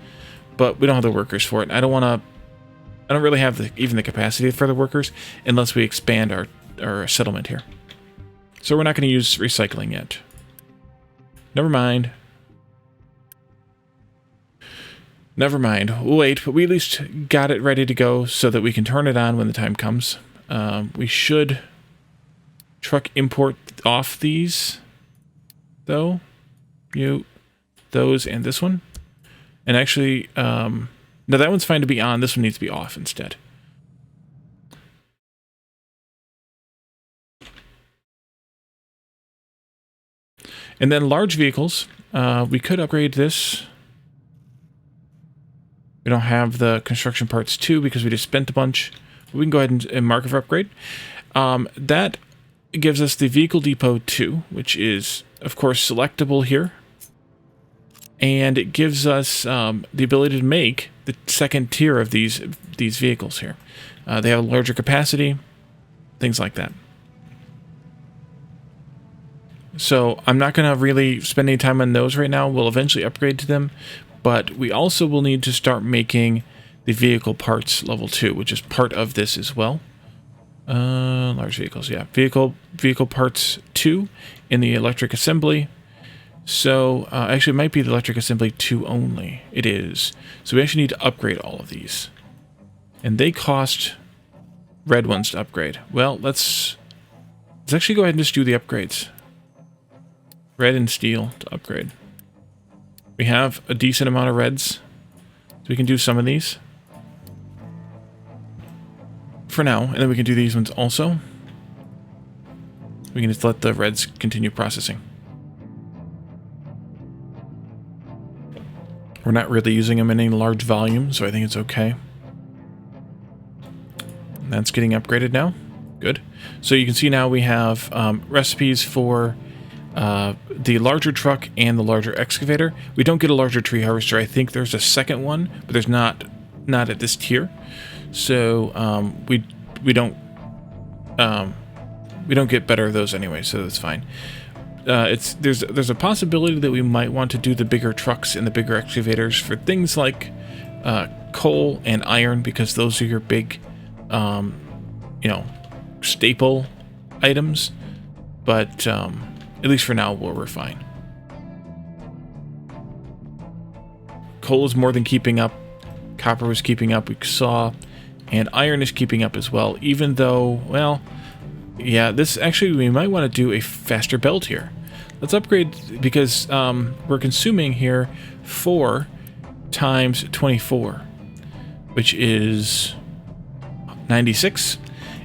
but we don't have the workers for it. I don't really have even the capacity for the workers unless we expand our settlement here. So we're not going to use recycling yet. Never mind. Never mind. We'll wait, but we at least got it ready to go so that we can turn it on when the time comes. We should truck import off these, though. Those, and this one. And actually, no, that one's fine to be on. This one needs to be off instead. And then large vehicles, we could upgrade this. We don't have the construction parts 2 because we just spent a bunch. We can go ahead and mark it for upgrade. That gives us the Vehicle Depot 2, which is, of course, selectable here. And it gives us the ability to make the second tier of these vehicles here. They have a larger capacity, things like that. So I'm not going to really spend any time on those right now. We'll eventually upgrade to them. But we also will need to start making the vehicle parts level 2, which is part of this as well. Large vehicles, yeah. Vehicle parts 2 in the electric assembly. So, actually, it might be the electric assembly 2 only. It is. So we actually need to upgrade all of these. And they cost red ones to upgrade. Well, let's actually go ahead and just do the upgrades. Red and steel to upgrade. We have a decent amount of reds. So we can do some of these. For now. And then we can do these ones also. We can just let the reds continue processing. We're not really using them in any large volume, so I think it's okay. And that's getting upgraded now. Good. So you can see now we have recipes for the larger truck and the larger excavator. We don't get a larger tree harvester. I think there's a second one, but there's not at this tier. So we don't get better of those anyway, so that's fine. There's a possibility that we might want to do the bigger trucks and the bigger excavators for things like coal and iron, because those are your big, staple items. But at least for now, we're fine. Coal is more than keeping up. Copper was keeping up, we saw, and iron is keeping up as well. Even though, well, yeah, this actually we might want to do a faster belt here. Let's upgrade because we're consuming here 4 times 24, which is 96,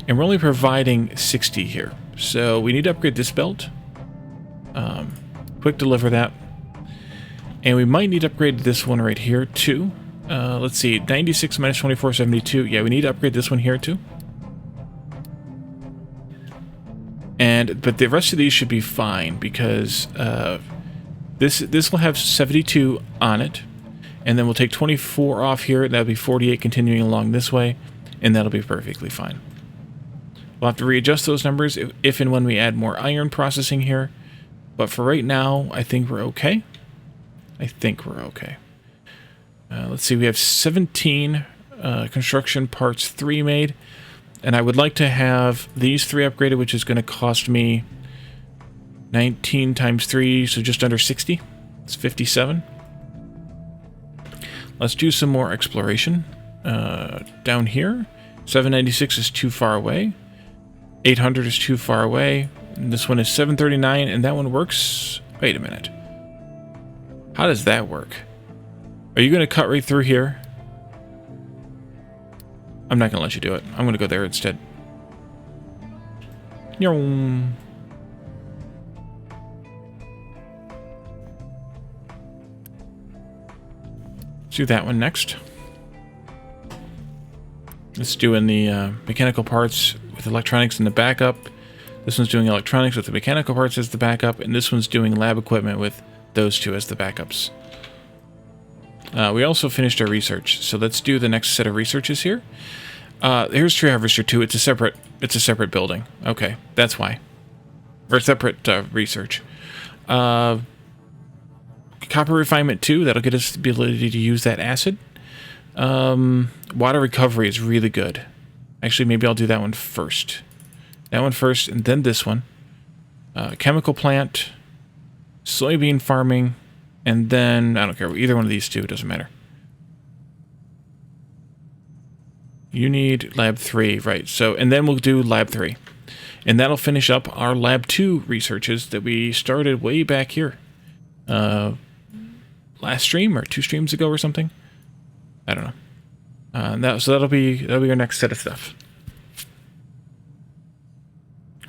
and we're only providing 60 here. So we need to upgrade this belt. Quick deliver that. And we might need to upgrade this one right here too. Let's see, 96 minus 24, 72. Yeah, we need to upgrade this one here too. But the rest of these should be fine because this will have 72 on it, and then we'll take 24 off here. That'll be 48 continuing along this way, and that'll be perfectly fine. We'll have to readjust those numbers if and when we add more iron processing here, but for right now, I think we're okay. Let's see, we have 17 construction parts 3 made. And I would like to have these 3 upgraded, which is going to cost me 19 times 3, so just under 60. It's 57. Let's do some more exploration. Down here, 796 is too far away. 800 is too far away. And this one is 739, and that one works. Wait a minute. How does that work? Are you going to cut right through here? I'm not going to let you do it. I'm going to go there instead. Let's do that one next. It's doing the mechanical parts with electronics in the backup. This one's doing electronics with the mechanical parts as the backup, and this one's doing lab equipment with those 2 as the backups. We also finished our research, so let's do the next set of researches here. Here's Tree Harvester 2. It's a separate building. Okay, that's why. Or separate research. Copper refinement 2. That'll get us the ability to use that acid. Water recovery is really good. Actually, maybe I'll do that one first. That one first, and then this one. Chemical plant, soybean farming, and then, I don't care, either one of these 2, it doesn't matter. You need lab 3, right, so, and then we'll do lab 3. And that'll finish up our lab 2 researches that we started way back here. Last stream, or 2 streams ago or something? I don't know. So that'll be our next set of stuff.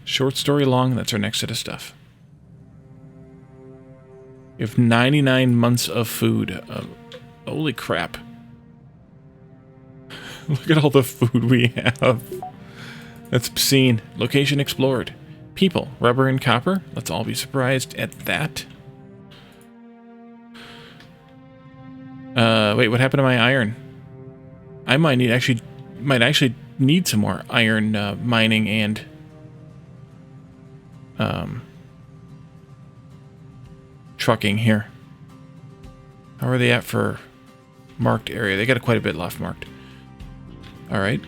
Short story long, that's our next set of stuff. We have 99 months of food. Holy crap. Look at all the food we have. That's obscene. Location explored. People, rubber and copper. Let's all be surprised at that. Wait, what happened to my iron? I might actually need some more iron mining and trucking here. How are they at for marked area? They got quite a bit left marked. All right.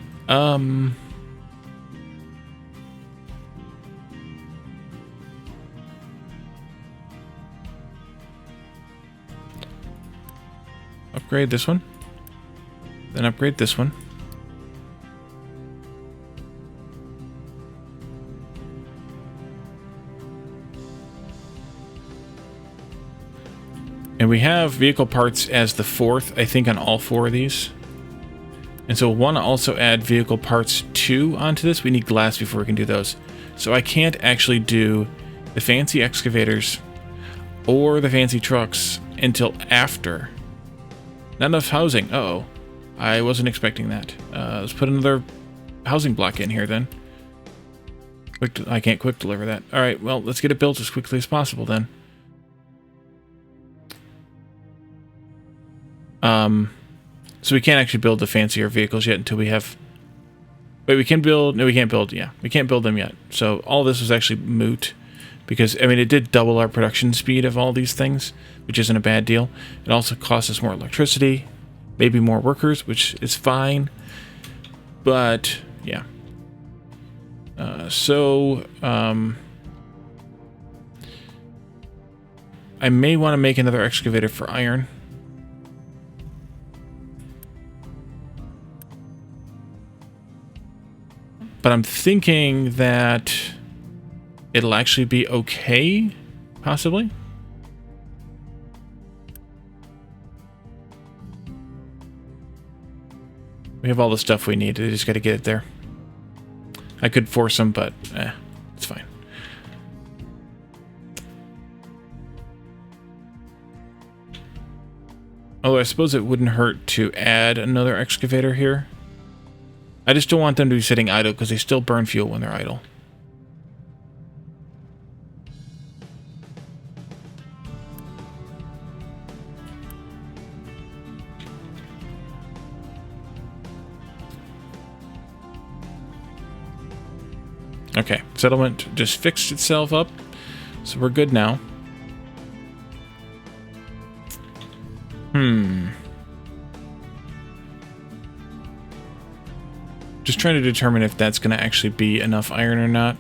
Upgrade this one. Then upgrade this one. And we have vehicle parts as the 4th, I think, on all 4 of these. And so we'll want to also add vehicle parts 2 onto this. We need glass before we can do those. So I can't actually do the fancy excavators or the fancy trucks until after. Not enough housing. Uh-oh. I wasn't expecting that. Let's put another housing block in here then. I can't quick deliver that. Alright, well, let's get it built as quickly as possible then. So we can't actually build the fancier vehicles yet until we have... Wait, we can build... No, we can't build... Yeah, we can't build them yet. So all this was actually moot. Because, I mean, it did double our production speed of all these things, which isn't a bad deal. It also costs us more electricity, maybe more workers, which is fine. But, yeah. I may want to make another excavator for iron. But I'm thinking that it'll actually be okay, possibly. We have all the stuff we need. I just got to get it there. I could force them, but it's fine. Although I suppose it wouldn't hurt to add another excavator here. I just don't want them to be sitting idle because they still burn fuel when they're idle. Okay, settlement just fixed itself up, so we're good now. Just trying to determine if that's going to actually be enough iron or not.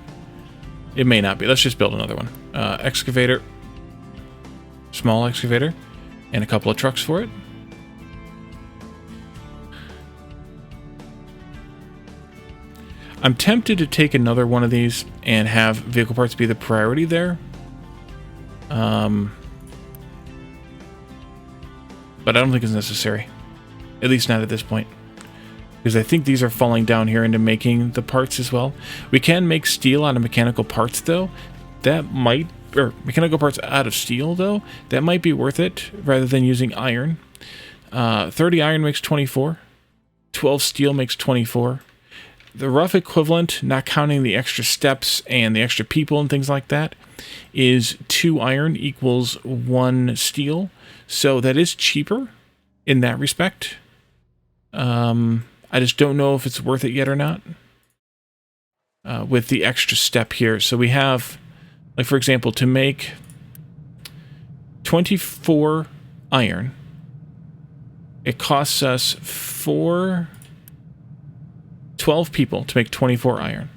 It may not be. Let's just build another one. Excavator. Small excavator. And a couple of trucks for it. I'm tempted to take another one of these and have vehicle parts be the priority there. But I don't think it's necessary. At least not at this point. Because I think these are falling down here into making the parts as well. We can make steel out of mechanical parts, though. That might... Or mechanical parts out of steel, though. That might be worth it, rather than using iron. 30 iron makes 24. 12 steel makes 24. The rough equivalent, not counting the extra steps and the extra people and things like that, is 2 iron equals 1 steel. So that is cheaper in that respect. I just don't know if it's worth it yet or not. With the extra step here. So we have, like for example, to make 24 iron, it costs us 12 people to make 24 iron.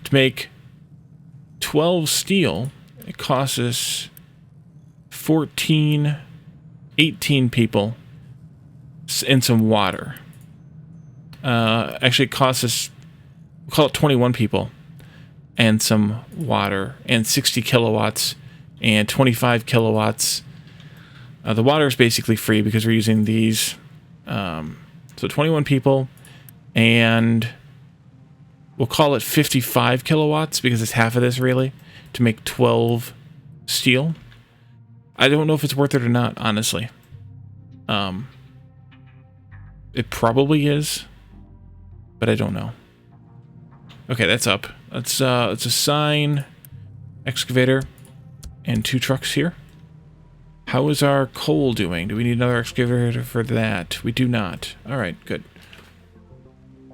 To make 12 steel, it costs us 18 people and some water. Actually, it costs us, we'll call it 21 people and some water and 60 kilowatts and 25 kilowatts. The water is basically free because we're using these. So 21 people and we'll call it 55 kilowatts because it's half of this really to make 12 steel. I don't know if it's worth it or not, honestly. It probably is, but I don't know. Okay, that's up. Let's assign excavator and 2 trucks here. How is our coal doing? Do we need another excavator for that? We do not. All right, good.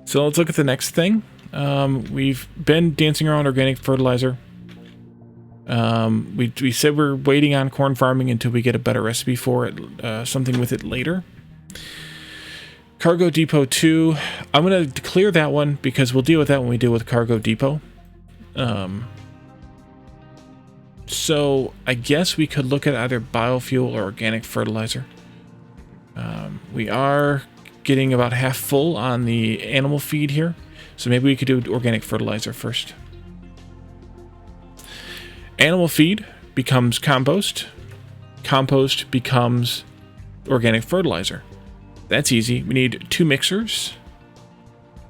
So let's look at the next thing. We've been dancing around organic fertilizer. We said we're waiting on corn farming until we get a better recipe for it, something with it later. Cargo Depot 2. I'm going to clear that one because we'll deal with that when we deal with Cargo Depot. So I guess we could look at either biofuel or organic fertilizer. We are getting about half full on the animal feed here, so maybe we could do organic fertilizer first. Animal feed becomes compost. Compost becomes organic fertilizer. That's easy. We need 2 mixers.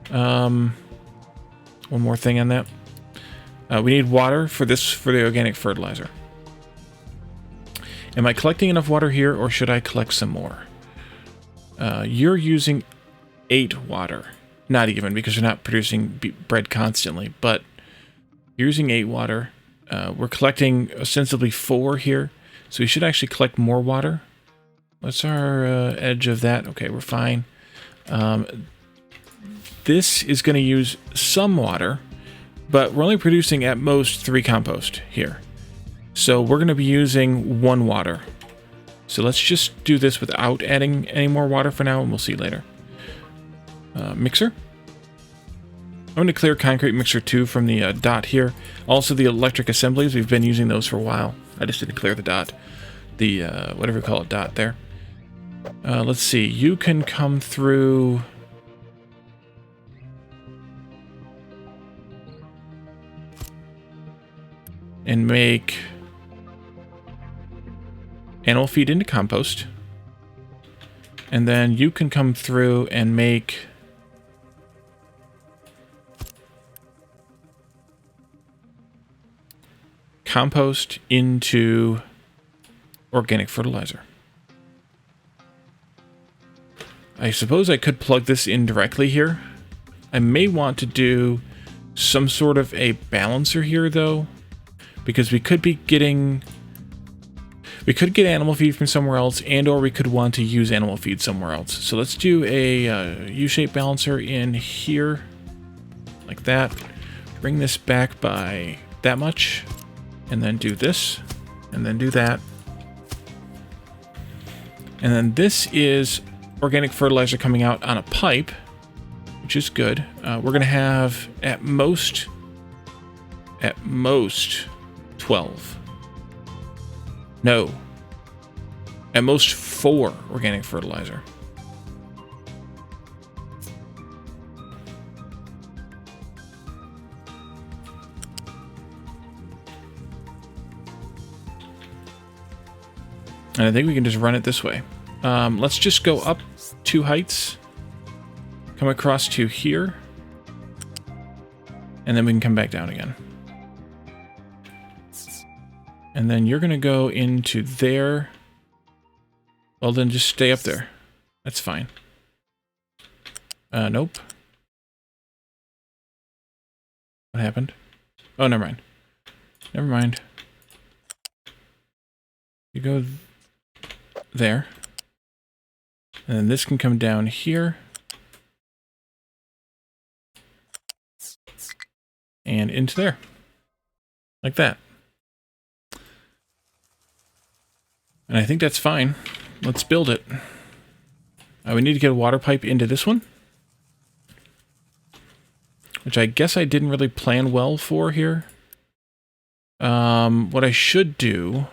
One more thing on that. We need water for the organic fertilizer. Am I collecting enough water here, or should I collect some more? You're using 8 water. Not even, because you're not producing bread constantly, but you're using 8 water. We're collecting ostensibly 4 here, so we should actually collect more water. What's our edge of that? Okay, we're fine. This is going to use some water, but we're only producing at most 3 compost here. So we're going to be using 1 water. So let's just do this without adding any more water for now, and we'll see later. Mixer. I'm going to clear concrete mixer 2 from the dot here. Also the electric assemblies, we've been using those for a while. I just didn't clear the dot. The, whatever you call it, dot there. Let's see, you can come through... and make animal feed into compost. And then you can come through and make compost into organic fertilizer. I suppose I could plug this in directly here. I may want to do some sort of a balancer here, though, because we could be getting... we could get animal feed from somewhere else, and or we could want to use animal feed somewhere else. So let's do a U-shaped balancer in here, like that. Bring this back by that much, and then do this, and then do that. And then this is organic fertilizer coming out on a pipe, which is good. We're going to have at most 12. No. At most 4 organic fertilizer. And I think we can just run it this way. Let's just go up 2 heights. Come across to here. And then we can come back down again. And then you're going to go into there. Well, then just stay up there. That's fine. Nope. What happened? Oh, never mind. Never mind. You go there. And then this can come down here. And into there. Like that. And I think that's fine. Let's build it. We need to get a water pipe into this one. Which I guess I didn't really plan well for here. What I should do...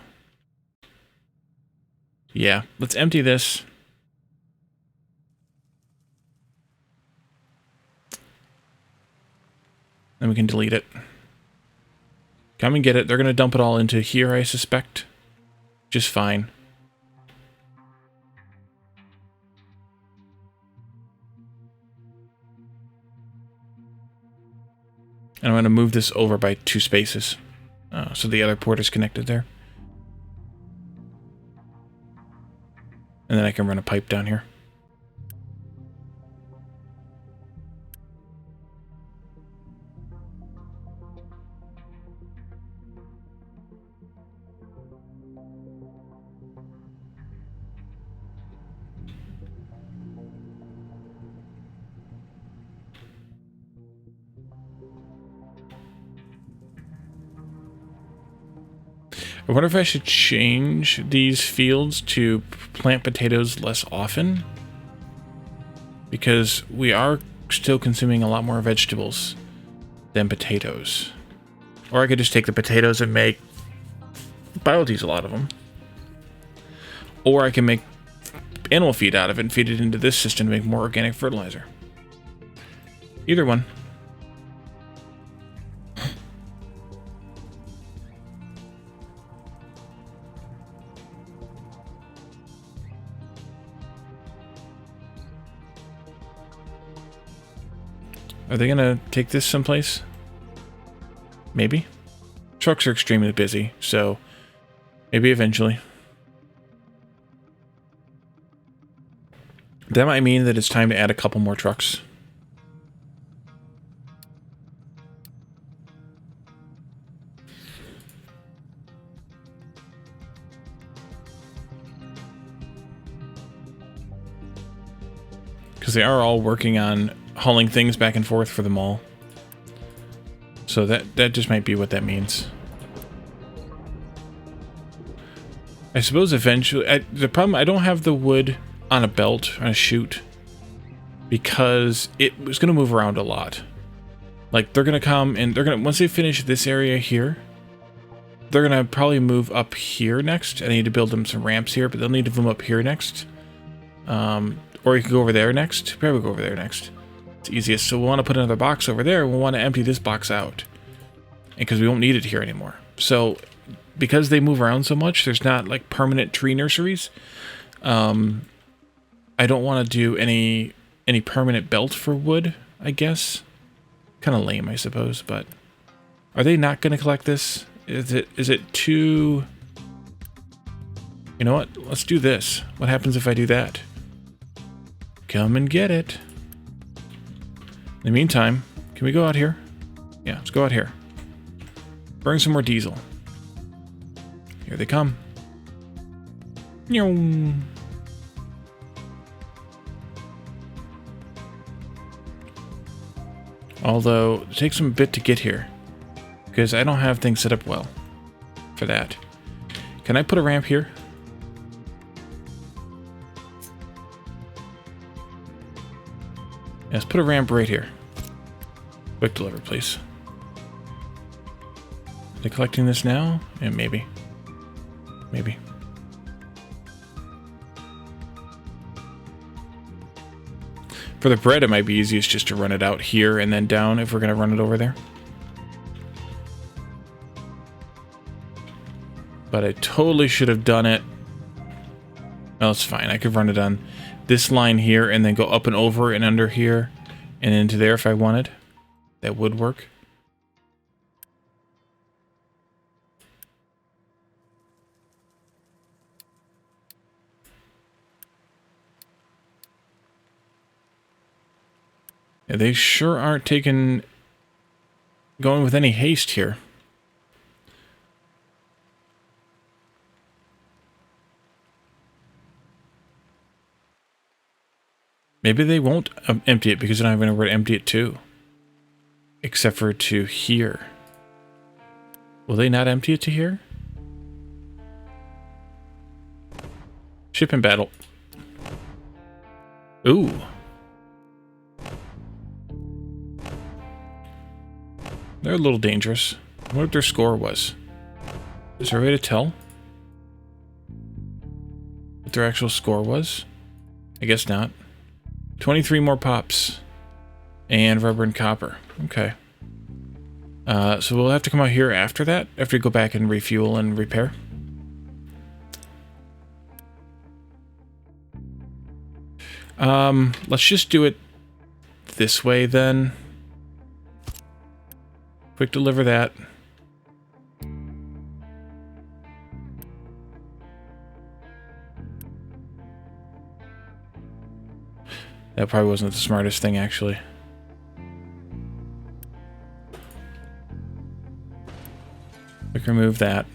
yeah, let's empty this. Then we can delete it. Come and get it. They're going to dump it all into here, I suspect. Just fine. And I'm going to move this over by 2 spaces. So the other port is connected there. And then I can run a pipe down here. I wonder if I should change these fields to plant potatoes less often, because we are still consuming a lot more vegetables than potatoes. Or I could just take the potatoes and make biodiesel out of them. Or I can make animal feed out of it and feed it into this system to make more organic fertilizer. Either one. Are they gonna take this someplace? Maybe. Trucks are extremely busy, so maybe eventually. That might mean that it's time to add a couple more trucks. Because they are all working on hauling things back and forth for the mall. So that just might be what that means. I suppose eventually... the problem, I don't have the wood on a belt, on a chute, because it was going to move around a lot. Like, they're going to come and they're going to... Once they finish this area here, they're going to probably move up here next. I need to build them some ramps here, but they'll need to move up here next. Or you can go over there next. Probably go over there next. It's easiest. So we'll want to put another box over there. We'll want to empty this box out, because we won't need it here anymore. So because they move around so much, there's not like permanent tree nurseries. I don't want to do any permanent belt for wood, I guess. Kind of lame, I suppose, but are they not going to collect this? Is it too... You know what? Let's do this. What happens if I do that? Come and get it. In the meantime, can we go out here? Yeah, let's go out here. Burn some more diesel. Here they come. Although, it takes them a bit to get here, because I don't have things set up well for that. Can I put a ramp here? Yes, put a ramp right here. Quick deliver, please. Are they collecting this now? Yeah, maybe. Maybe. For the bread, it might be easiest just to run it out here and then down if we're going to run it over there. But I totally should have done it. Well, it's fine. I could run it on this line here and then go up and over and under here and into there if I wanted. That would work. Yeah, they sure aren't going with any haste here. Maybe they won't empty it because they don't have anywhere to empty it to. Except for to here. Will they not empty it to here? Ship in battle. Ooh. They're a little dangerous. I wonder what their score was. Is there a way to tell what their actual score was? I guess not. 23 more pops. And rubber and copper. Okay. So we'll have to come out here after that, after we go back and refuel and repair. Let's just do it this way then. Quick deliver that. That probably wasn't the smartest thing, actually. We can remove that.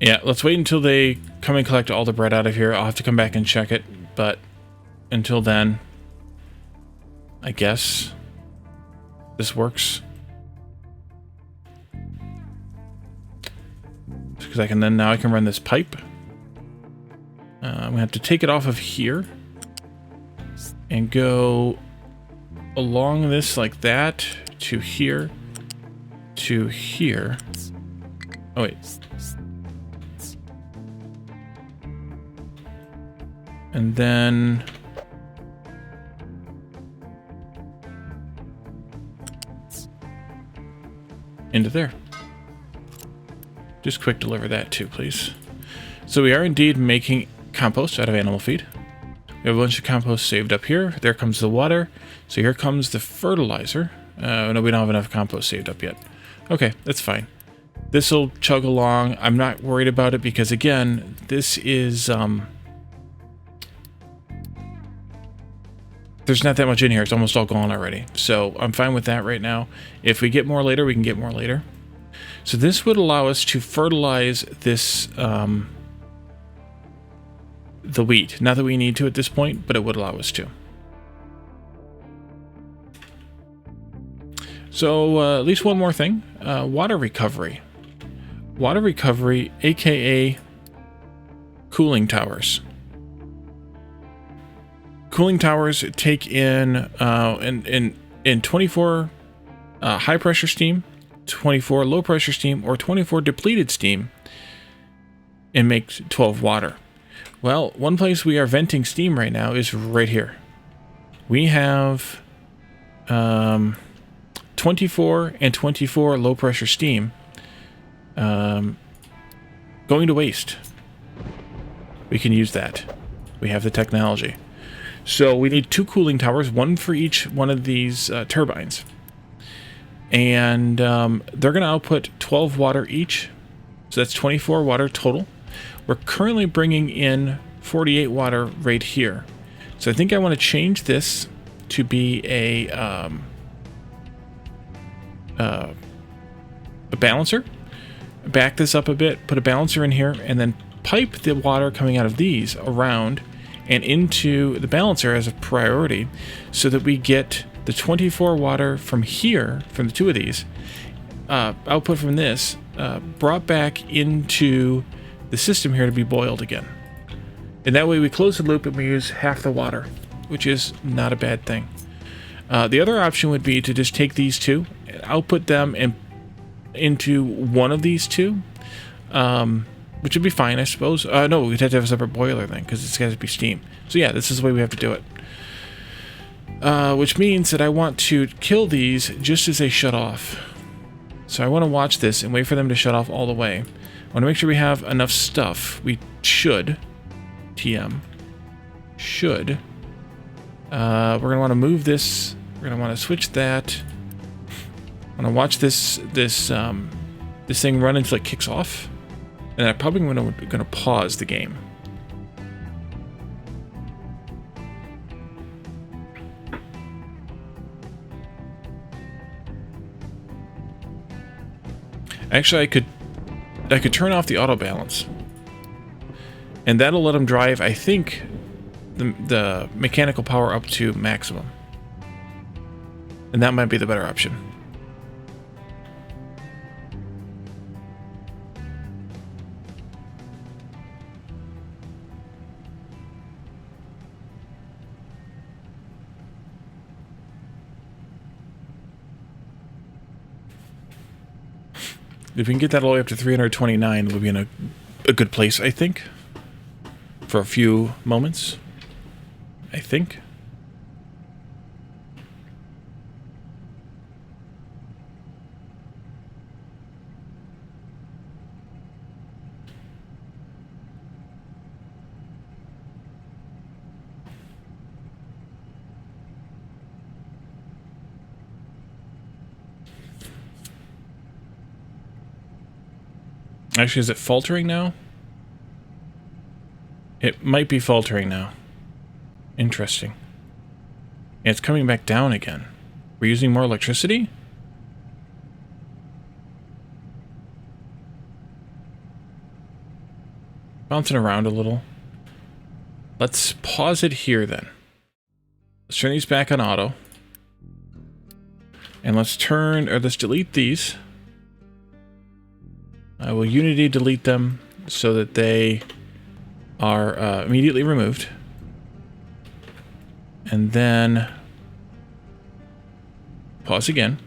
Yeah, let's wait until they come and collect all the bread out of here. I'll have to come back and check it, but until then, I guess this works. Because I can now I can run this pipe. I'm gonna have to take it off of here and go along this like that to here to here. Oh wait. And then into there. Just quick deliver that too, please. So we are indeed making compost out of animal feed. We have a bunch of compost saved up here. There comes the water. So here comes the fertilizer. No, we don't have enough compost saved up yet. Okay, that's fine. This will chug along. I'm not worried about it because, again, this is... there's not that much in here. It's almost all gone already. So I'm fine with that right now. If we get more later, we can get more later. So this would allow us to fertilize this, the wheat. Not that we need to at this point, but it would allow us to. So at least one more thing. Water recovery. Water recovery, aka cooling towers. Cooling towers take in 24 high pressure steam, 24 low pressure steam, or 24 depleted steam, and make 12 water. Well, one place we are venting steam right now is right here. We have 24 and 24 low pressure steam going to waste. We can use that. We have the technology. So we need 2 cooling towers, one for each one of these turbines. And they're going to output 12 water each. So that's 24 water total. We're currently bringing in 48 water right here. So I think I want to change this to be a balancer. Back this up a bit, put a balancer in here, and then pipe the water coming out of these around and into the balancer as a priority so that we get the 24 water from here, from the 2 of these, output from this, brought back into the system here to be boiled again. And that way we close the loop and we use half the water, which is not a bad thing. The other option would be to just take these 2, output them into one of these 2, which would be fine, I suppose. No, we'd have to have a separate boiler then, because it's got to be steam. So yeah, this is the way we have to do it. Which means that I want to kill these just as they shut off. So I want to watch this and wait for them to shut off all the way. I want to make sure we have enough stuff. We should. TM. Should. We're going to want to move this. We're going to want to switch that. I want to watch this thing run until it kicks off. And I'm probably going to pause the game. Actually, I could turn off the auto balance, and that'll let them drive, I think, the mechanical power up to maximum, and that might be the better option. If we can get that all the way up to 329, we'll be in a good place, I think. For a few moments. I think. Actually, is it faltering now? It might be faltering now. Interesting. And it's coming back down again. We're using more electricity? Bouncing around a little. Let's pause it here then. Let's turn these back on auto. And let's delete these. I will Unity delete them so that they are immediately removed. And then pause again.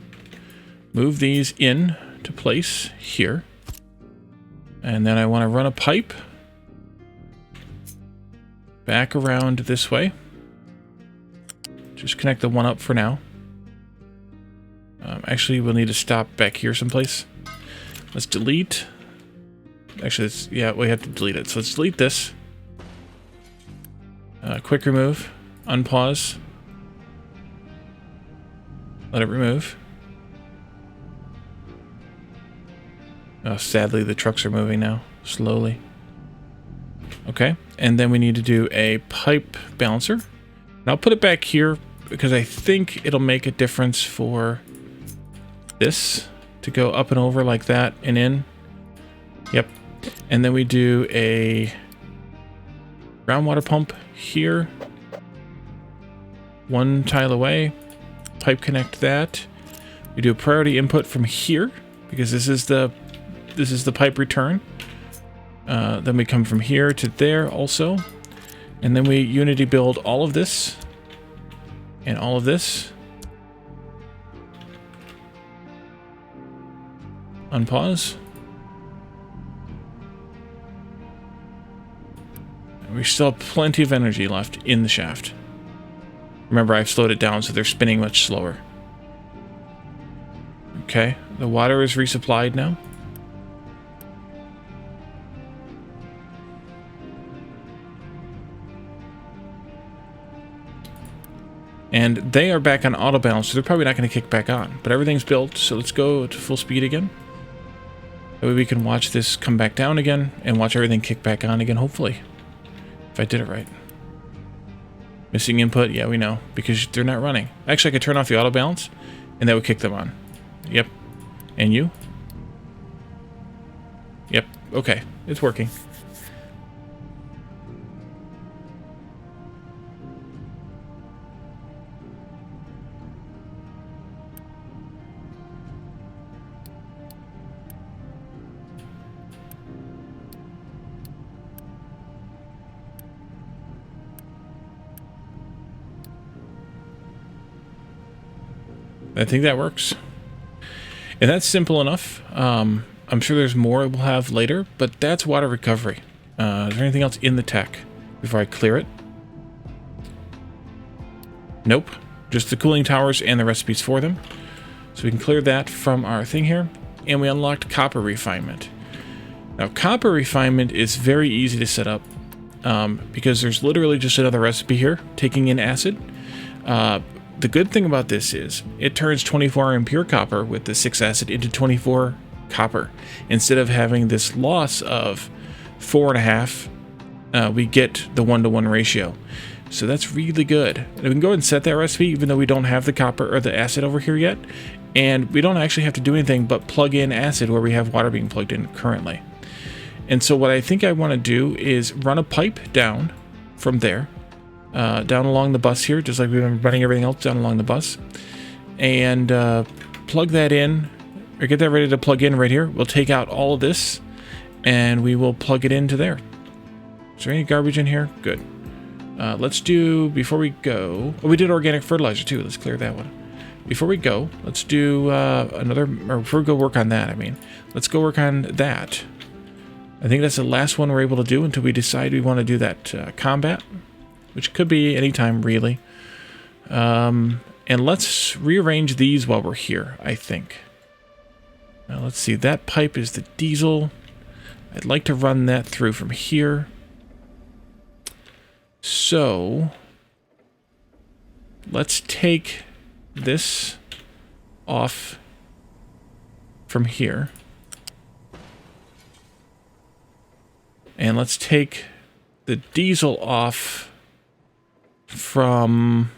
Move these in to place here. And then I want to run a pipe back around this way. Just connect the one up for now. Actually, we'll need to stop back here someplace. Let's delete. Actually, yeah, we have to delete it. So let's delete this. Quick remove. Unpause. Let it remove. Oh, sadly, the trucks are moving now. Slowly. Okay, and then we need to do a pipe balancer. And I'll put it back here because I think it'll make a difference for this to go up and over like that and in. Yep. And then we do a groundwater pump here. One tile away. Pipe connect that. We do a priority input from here because this is the pipe return. Then we come from here to there also. And then we Unity build all of this and all of this. Unpause. And we still have plenty of energy left in the shaft. Remember, I've slowed it down so they're spinning much slower. Okay, the water is resupplied now. And they are back on auto balance, so they're probably not going to kick back on. But everything's built, so let's go to full speed again. That way we can watch this come back down again and watch everything kick back on again, hopefully. If I did it right. Missing input, yeah, we know, because they're not running. Actually, I could turn off the auto balance, and that would kick them on. Yep. And you? Yep. Okay, it's working. I think that works. And that's simple enough. I'm sure there's more we'll have later, but that's water recovery. Is there anything else in the tech before I clear it? Nope. Just the cooling towers and the recipes for them. So we can clear that from our thing here. And we unlocked copper refinement. Now, copper refinement is very easy to set up because there's literally just another recipe here, taking in acid. The good thing about this is it turns 24 impure copper with the 6 acid into 24 copper. Instead of having this loss of 4.5, we get the 1-to-1 ratio. So that's really good. And we can go ahead and set that recipe even though we don't have the copper or the acid over here yet. And we don't actually have to do anything but plug in acid where we have water being plugged in currently. And so what I think I want to do is run a pipe down from there. Down along the bus here, just like we've been running everything else down along the bus. And plug that in, or get that ready to plug in right here. We'll take out all of this, and we will plug it into there. Is there any garbage in here? Good. Let's do, before we go... Oh, we did organic fertilizer too. Let's clear that one. Before we go, let's do another... Or before we go work on that, I mean. Let's go work on that. I think that's the last one we're able to do until we decide we want to do that combat. Which could be anytime, really. And let's rearrange these while we're here, I think. Now, let's see. That pipe is the diesel. I'd like to run that through from here. So, let's take this off from here. And let's take the diesel off from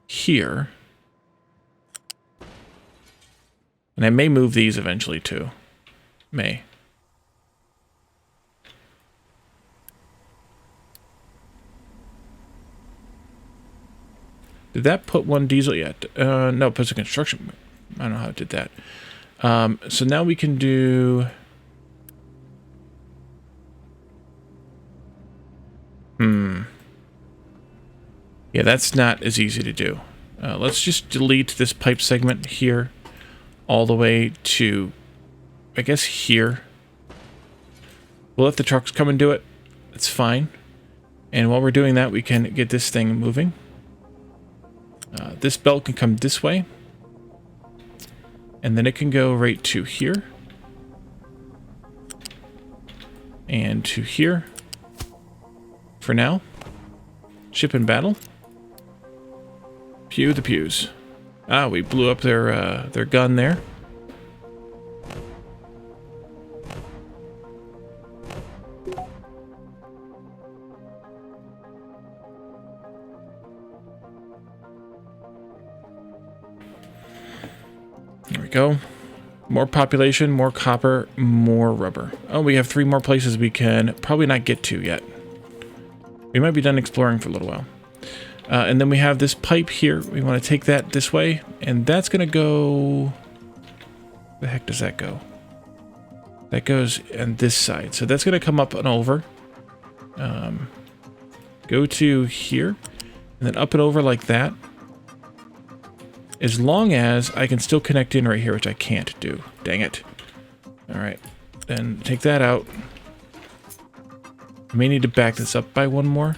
here. And I may move these eventually too. May. Did that put one diesel yet? No, it puts a construction. I don't know how it did that. So now we can do... Yeah, that's not as easy to do. Let's just delete this pipe segment here all the way to, I guess, here. We'll let the trucks come and do it. It's fine. And while we're doing that, we can get this thing moving. This belt can come this way. And then it can go right to here. And to here. For now. Ship in battle. Pew the pews. Ah, we blew up their gun there. There we go. More population, more copper, more rubber. Oh, we have 3 more places we can probably not get to yet. We might be done exploring for a little while. And then we have this pipe here. We want to take that this way. And that's going to go... Where the heck does that go? That goes on this side. So that's going to come up and over. Go to here. And then up and over like that. As long as I can still connect in right here, which I can't do. Dang it. Alright. Then take that out. I may need to back this up by one more.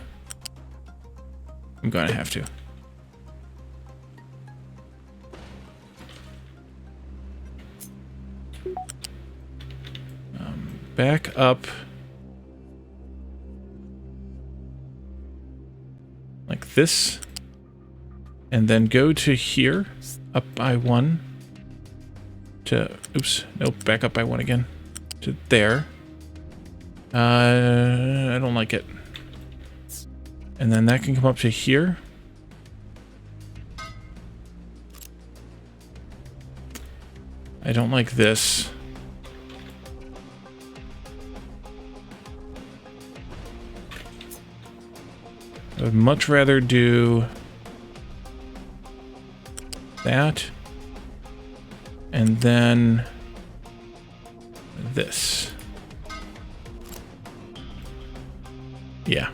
I'm going to have to. Back up. Like this. And then go to here. Up by 1. To... Oops. Nope. Back up by 1 again. To there. I don't like it. And then that can come up to here. I don't like this. I would much rather do that. And then this. Yeah.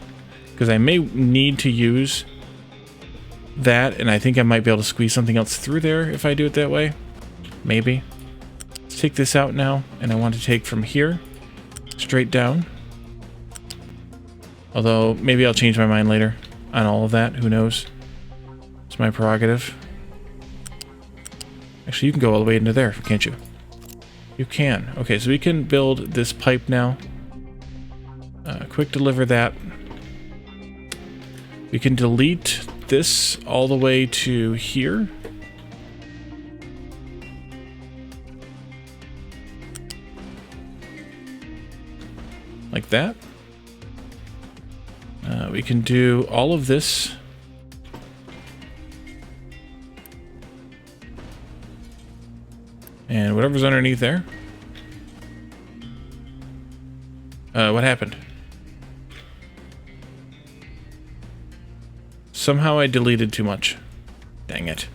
Because I may need to use that, and I think I might be able to squeeze something else through there if I do it that way. Maybe. Let's take this out now, and I want to take from here straight down. Although, maybe I'll change my mind later on all of that. Who knows? It's my prerogative. Actually, you can go all the way into there, can't you? You can. Okay, so we can build this pipe now. Quick deliver that. We can delete this all the way to here. Like that. We can do all of this. And whatever's underneath there. What happened? Somehow I deleted too much. Dang it.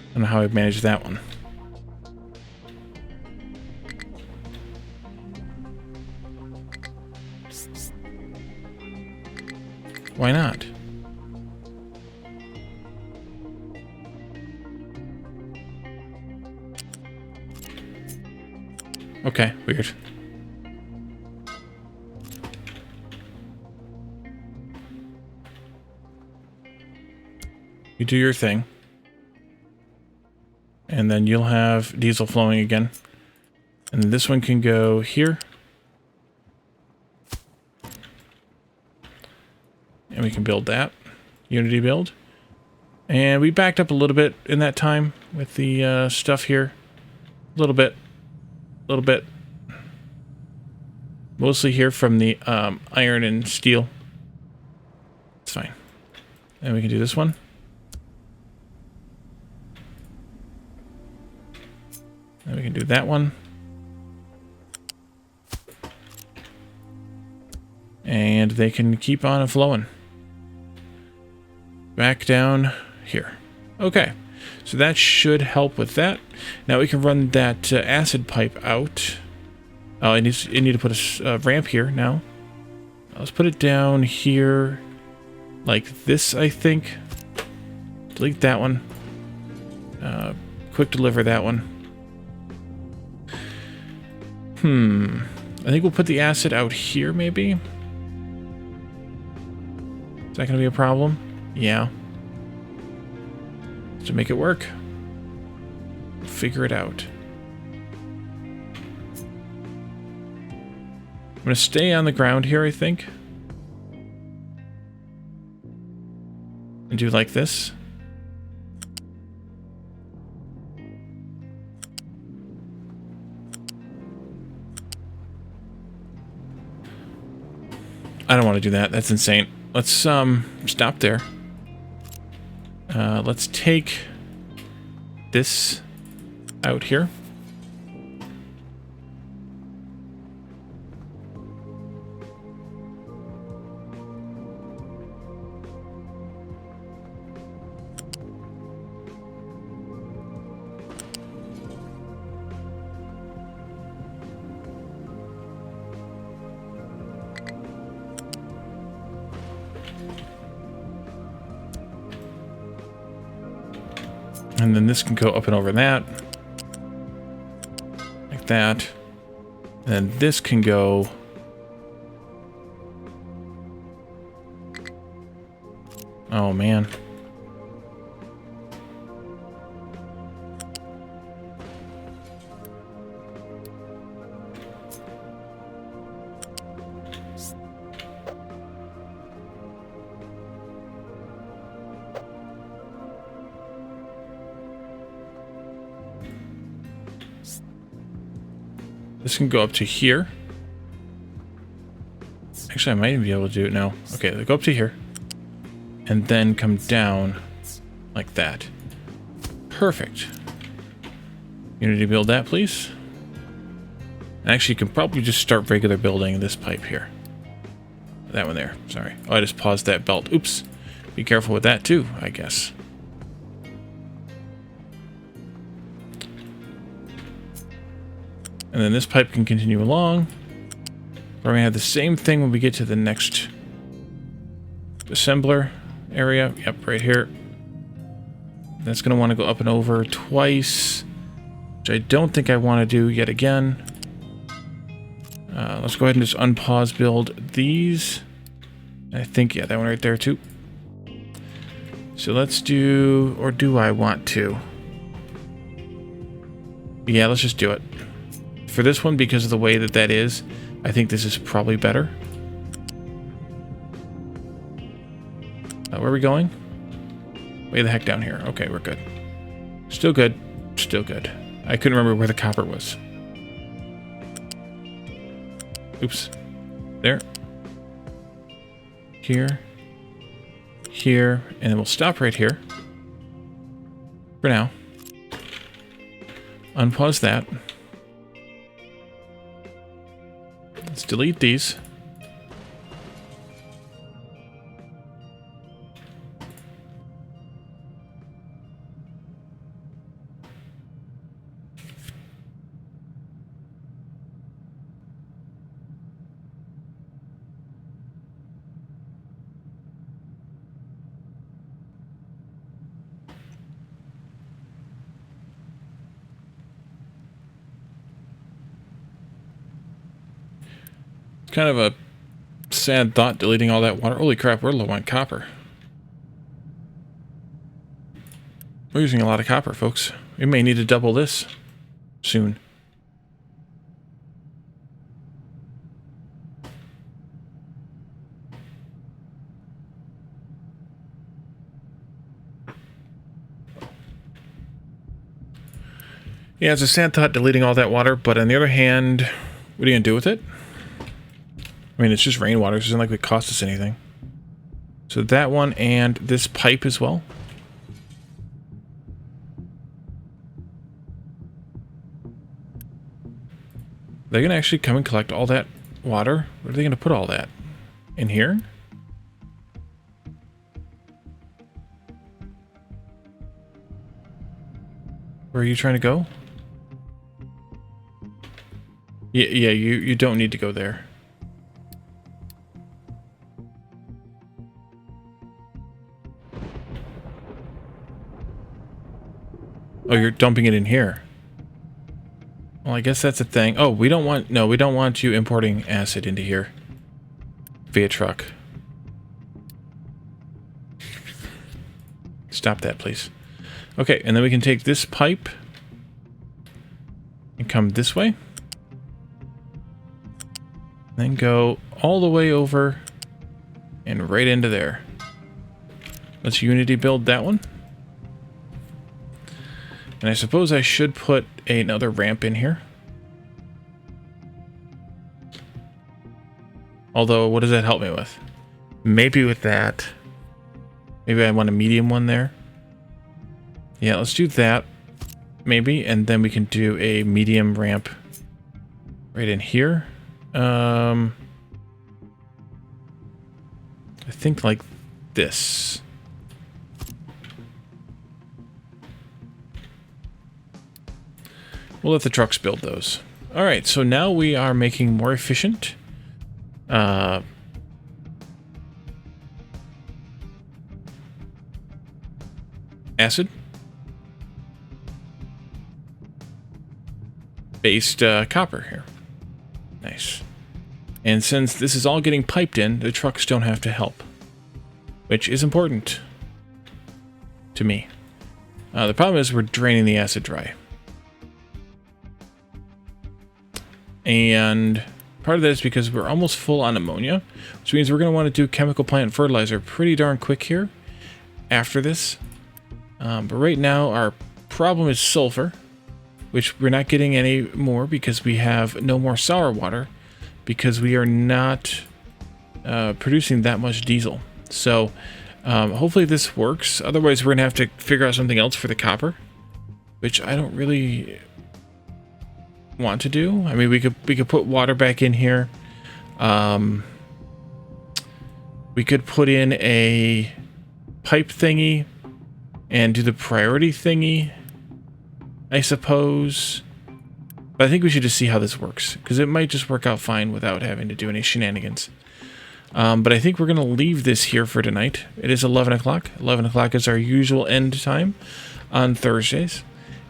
I don't know how I managed that one. Why not? Okay, weird. You do your thing. And then you'll have diesel flowing again. And then this one can go here. and we can build that. Unity build. And we backed up a little bit in that time with the stuff here. A little bit. A little bit. Mostly here from the iron and steel. It's fine. And we can do this one. And we can do that one. And they can keep on flowing. Back down here. Okay. So that should help with that. Now we can run that acid pipe out. Oh, I need to put a ramp here now. Let's put it down here like this, I think. Delete that one. Quick deliver that one. I think we'll put the acid out here, maybe. Is that going to be a problem? Yeah. To make it work. Figure it out. I'm going to stay on the ground here, I think. And do like this. I don't want to do that. That's insane. Let's stop there. Let's take this out here. And then this can go up and over that. Like that. And then this can go... Oh, man. This can go up to here. Actually, I might even be able to do it now. Okay, go up to here. And then come down like that. Perfect. Unity build that, please. And actually, you can probably just start regular building this pipe here. That one there. Sorry. Oh, I just paused that belt. Oops. Be careful with that, too, I guess. And then this pipe can continue along. We're going to have the same thing when we get to the next assembler area. Yep, right here. That's going to want to go up and over twice, which I don't think I want to do yet again. Let's go ahead and just unpause build these. I think, yeah, that one right there too. So let's do, or do I want to? Yeah, let's just do it. For this one, because of the way that that is, I think this is probably better. Where are we going? Way the heck down here. Okay, we're good. Still good. Still good. I couldn't remember where the copper was. Oops. There. Here. Here. And then we'll stop right here. For now. Unpause that. Let's delete these. Kind of a sad thought deleting all that water. Holy crap, we're low on copper. We're using a lot of copper, folks. We may need to double this soon. Yeah, it's a sad thought deleting all that water, but on the other hand, what are you going to do with it? I mean, it's just rainwater, so it doesn't like it cost us anything. So that one and this pipe as well. They're going to actually come and collect all that water? Where are they going to put all that? In here? Where are you trying to go? Yeah, you don't need to go there. Oh, you're dumping it in here. Well, I guess that's a thing. Oh, we don't want you importing acid into here via truck. Stop that, please. Okay, and then we can take this pipe and come this way. Then go all the way over and right into there. Let's Unity build that one. And I suppose I should put another ramp in here. Although, what does that help me with? Maybe with that. Maybe I want a medium one there. Yeah, let's do that. Maybe, and then we can do a medium ramp right in here. I think like this. We'll let the trucks build those. All right, so now we are making more efficient. Acid. Based copper here. Nice. And since this is all getting piped in, the trucks don't have to help. Which is important to me. The problem is we're draining the acid dry. And part of that is because we're almost full on ammonia, which means we're going to want to do chemical plant fertilizer pretty darn quick here after this. But right now our problem is sulfur, which we're not getting any more because we have no more sour water because we are not producing that much diesel. So hopefully this works. Otherwise we're going to have to figure out something else for the copper, which I don't really want to do. I mean, we could put water back in here. We could put in a pipe thingy and do the priority thingy, I suppose. But I think we should just see how this works, because it might just work out fine without having to do any shenanigans. But I think we're going to leave this here for tonight. It is 11 o'clock. 11 o'clock is our usual end time on Thursdays.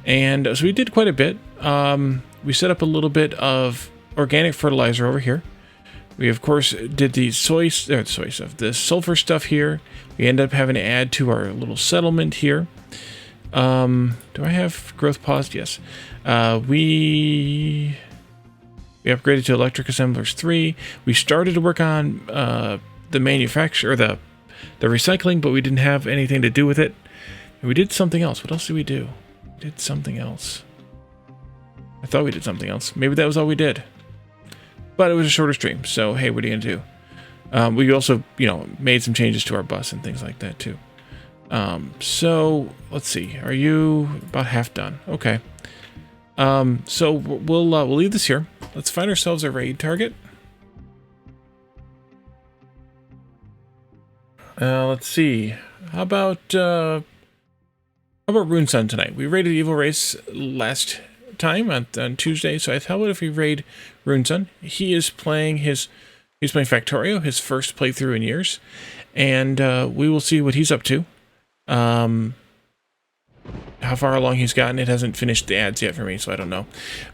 And so we did quite a bit. We set up a little bit of organic fertilizer over here. We, of course, did the the sulfur stuff here. We ended up having to add to our little settlement here. Do I have growth paused? Yes. We upgraded to electric assemblers 3. We started to work on the manufacture, the recycling, but we didn't have anything to do with it. And we did something else. What else did we do? We did something else. I thought we did something else. Maybe that was all we did. But it was a shorter stream, so hey, what are you gonna do? We also, made some changes to our bus and things like that too. So let's see. Are you about half done? Okay. So we'll leave this here. Let's find ourselves a raid target. Let's see. How about Rune Sun tonight? We raided Evil Race last time on Tuesday, so I thought, what if we raid Rune Sun? He is playing Factorio, his first playthrough in years, and we will see what he's up to. How far along he's gotten. It hasn't finished the ads yet for me, so I don't know.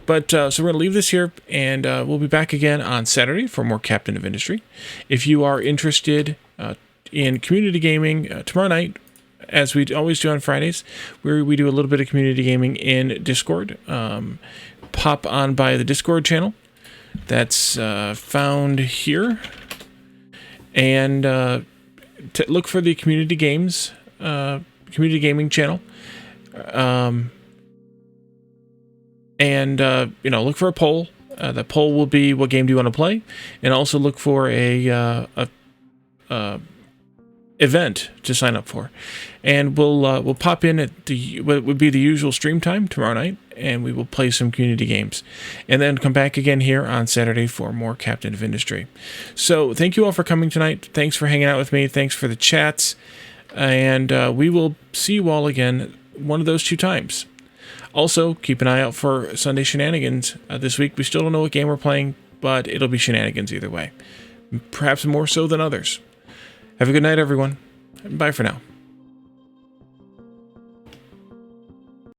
But so we're gonna leave this here, and we'll be back again on Saturday for more Captain of Industry. If you are interested in community gaming, tomorrow night, as we always do on Fridays, where we do a little bit of community gaming in Discord. Pop on by the Discord channel. That's found here. And look for the community games, community gaming channel. and look for a poll. The poll will be what game do you want to play, and also look for a event to sign up for, and we'll pop in at what would be the usual stream time tomorrow night, and we will play some community games, and then come back again here on Saturday for more Captain of Industry. So thank you all for coming tonight. Thanks for hanging out with me. Thanks for the chats, and we will see you all again one of those 2 times. Also, keep an eye out for Sunday Shenanigans this week. We still don't know what game we're playing, but it'll be shenanigans either way, perhaps more so than others. Have a good night, everyone. Bye for now.